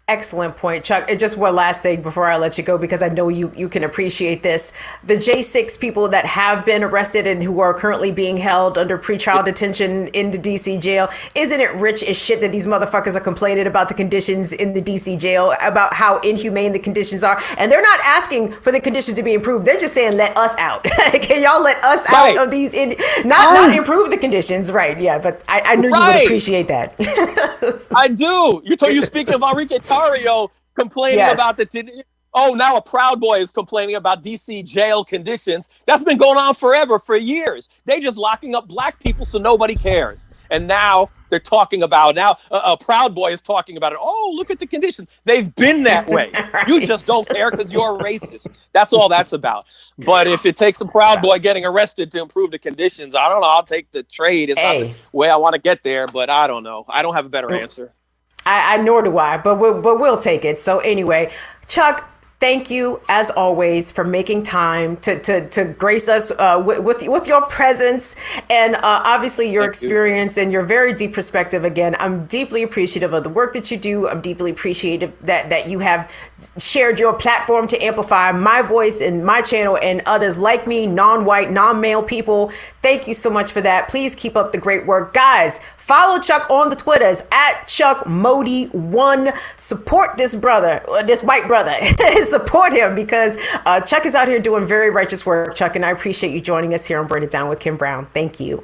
Excellent point, Chuck. And just one last thing before I let you go, because I know you can appreciate this. The J6 people that have been arrested and who are currently being held under pretrial detention in the DC jail, isn't it rich as shit that these motherfuckers are complaining about the conditions in the DC jail, about how inhumane the conditions are? And they're not asking for the conditions to be improved. They're just saying, let us out. Can y'all let us out of these, not improve the conditions. Right. Yeah. But I knew you would appreciate that. I do. You speaking of Enrique complaining about now a Proud Boy is complaining about DC jail conditions. That's been going on forever, for years. They just locking up black people so nobody cares. And now they're talking about, a Proud Boy is talking about it. Oh, look at the conditions. They've been that way. Right. You just don't care because you're a racist. That's all that's about. But if it takes a Proud Boy getting arrested to improve the conditions, I don't know. I'll take the trade. It's not the way I want to get there, but I don't know. I don't have a better answer. I nor do I, but we'll take it. So anyway, Chuck, thank you as always for making time to grace us with your presence and obviously your experience and your very deep perspective. Again, I'm deeply appreciative of the work that you do. I'm deeply appreciative that you have shared your platform to amplify my voice and my channel and others like me, non-white, non-male people. Thank you so much for that. Please keep up the great work. Guys, follow Chuck on the Twitters at Chuck Modi1. Support this brother, this white brother. Support him, because Chuck is out here doing very righteous work, Chuck, and I appreciate you joining us here on Burn It Down with Kim Brown. Thank you.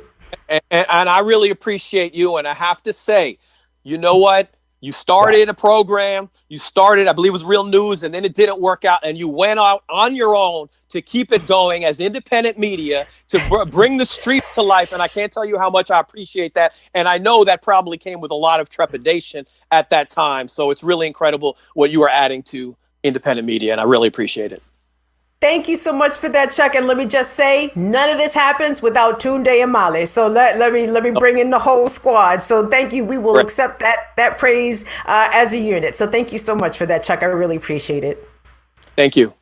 And I really appreciate you. And I have to say, you know what? You started a program, I believe it was Real News, and then it didn't work out, and you went out on your own to keep it going as independent media to bring the streets to life. And I can't tell you how much I appreciate that. And I know that probably came with a lot of trepidation at that time. So it's really incredible what you are adding to independent media, and I really appreciate it. Thank you so much for that, Chuck. And let me just say, none of this happens without Tunde and Mali. So let me bring in the whole squad. So thank you. We will accept that praise as a unit. So thank you so much for that, Chuck. I really appreciate it. Thank you.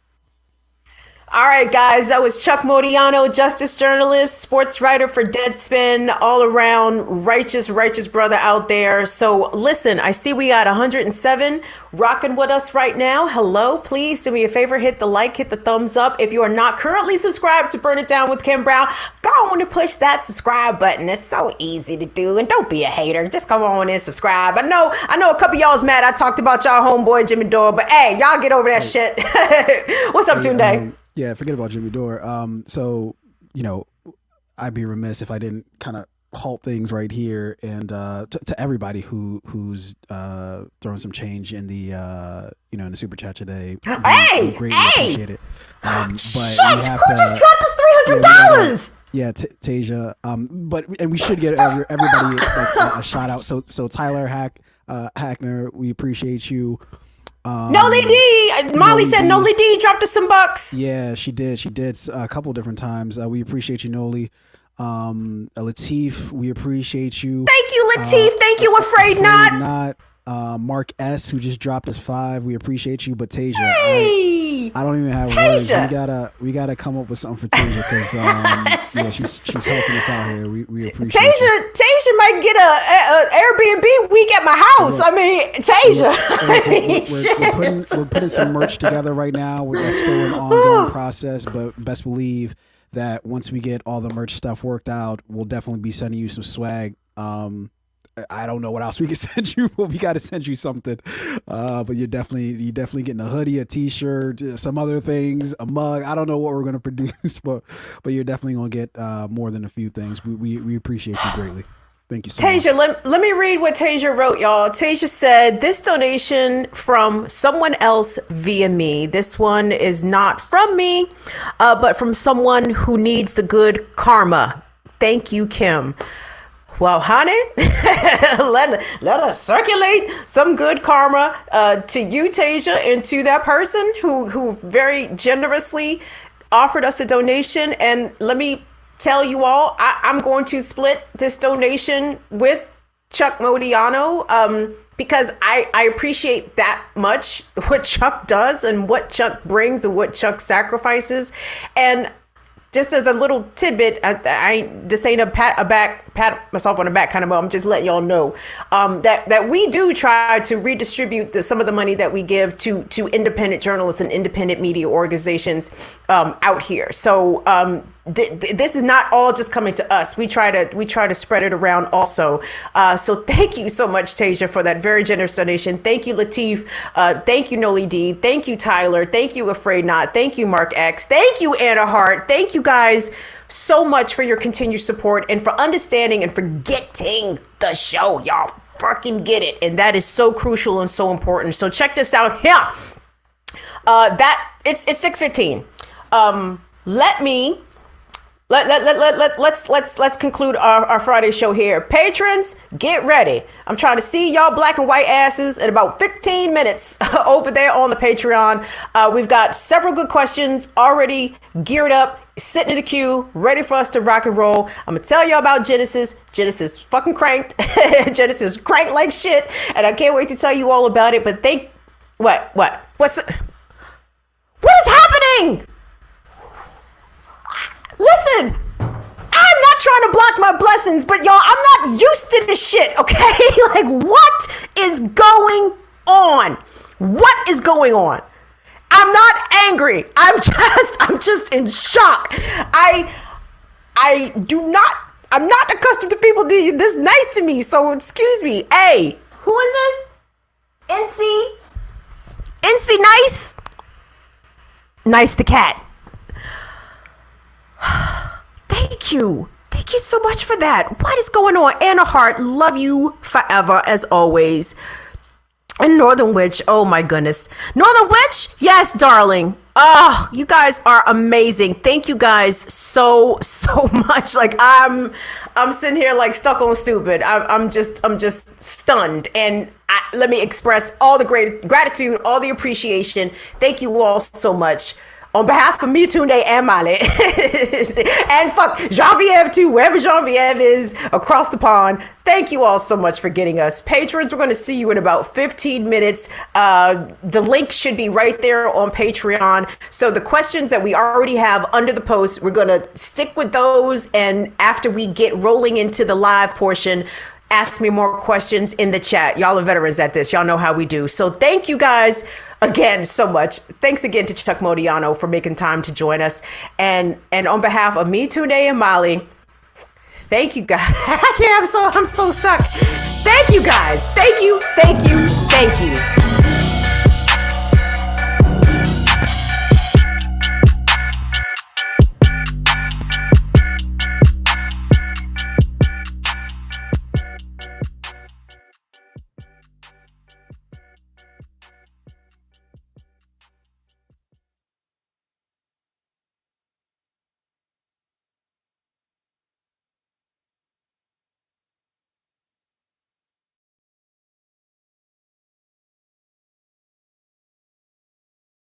All right, guys, that was Chuck Modiano, justice journalist, sports writer for Deadspin, all around righteous brother out there. So listen, I see we got 107 rocking with us right now. Hello, please do me a favor, hit the like, hit the thumbs up. If you are not currently subscribed to Burn It Down with Kim Brown, go on and push that subscribe button. It's so easy to do, and don't be a hater. Just come on and subscribe. I know a couple of y'all's mad I talked about y'all homeboy Jimmy Dore, but hey, y'all get over that shit. What's up, Tunde? Yeah, forget about Jimmy Dore. So, I'd be remiss if I didn't kind of halt things right here and to everybody who's throwing some change in the in the super chat today. We greatly appreciate it. Shit! Who just dropped us $300? Yeah, Tasia. And we should get everybody a shout out. So Tyler Hackner, we appreciate you. Noli D. Molly said Noli D dropped us some bucks. Yeah, she did. She did a couple different times. We appreciate you, Noli. Latif, we appreciate you. Thank you, Latif. Thank you, Afraid Not. Mark S, who just dropped us 5. We appreciate you. But Tasia, Hey, I don't even have Tasia. words. We gotta come up with something for Tasia because yeah, she's helping us out here. We appreciate Tasia might get a Airbnb week at my house. I mean, Tasia. We're putting some merch together right now. That's still an ongoing process, but best believe that once we get all the merch stuff worked out, we'll definitely be sending you some swag. I don't know what else we can send you, but we got to send you something. But you're definitely getting a hoodie, a T-shirt, some other things, a mug. I don't know what we're going to produce, but you're definitely going to get more than a few things. We appreciate you greatly. Thank you so much. Tasia, let me read what Tasia wrote, y'all. Tasia said, this donation from someone else via me. This one is not from me, but from someone who needs the good karma. Thank you, Kim. Well, honey, let us circulate some good karma to you, Tasia, and to that person who very generously offered us a donation. And let me tell you all, I'm going to split this donation with Chuck Modiano because I appreciate that much what Chuck does and what Chuck brings and what Chuck sacrifices. And just as a little tidbit, this ain't a pat myself on the back kind of moment. I'm just letting y'all know that we do try to redistribute some of the money that we give to independent journalists and independent media organizations out here. So this is not all just coming to us. We try to spread it around also. So thank you so much, Tasia, for that very generous donation. Thank you, Latif. Thank you, Noli D. Thank you, Tyler. Thank you, Afraid Not. Thank you, Mark X. Thank you, Anna Hart. Thank you guys so much for your continued support and for understanding and for getting the show. Y'all fucking get it. And that is so crucial and so important. So check this out here. It's 6:15. Let's conclude our Friday show here. Patrons, get ready. I'm trying to see y'all black and white asses in about 15 minutes over there on the Patreon. We've got several good questions already geared up, sitting in the queue, ready for us to rock and roll. I'm gonna tell y'all about Genesis. Genesis fucking cranked. Genesis cranked like shit, and I can't wait to tell you all about it. But what is happening? Listen, I'm not trying to block my blessings, but y'all, I'm not used to this shit, okay? Like, what is going on? What is going on? I'm not angry. I'm just in shock. I'm not accustomed to people being this nice to me, so excuse me. Hey, who is this? NC Nice? Nice the cat. Thank you so much for that. What is going on? Anna Hart, love you forever as always. And Northern Witch, oh my goodness. Northern Witch, yes, darling. Oh, you guys are amazing. Thank you guys so much. Like I'm sitting here like stuck on stupid. I'm just stunned. And let me express all the great gratitude, all the appreciation. Thank you all so much. On behalf of me, Tunde, and Mali, and fuck Genevieve too, wherever Genevieve is across the pond. Thank you all so much for getting us. Patrons, we're going to see you in about 15 minutes. The link should be right there on Patreon. So the questions that we already have under the post, we're going to stick with those. And after we get rolling into the live portion, ask me more questions in the chat. Y'all are veterans at this. Y'all know how we do. So thank you guys again so much. Thanks again to Chuck Modiano for making time to join us. And on behalf of me, Tunde, and Molly, thank you guys. I'm so stuck. Thank you guys. Thank you.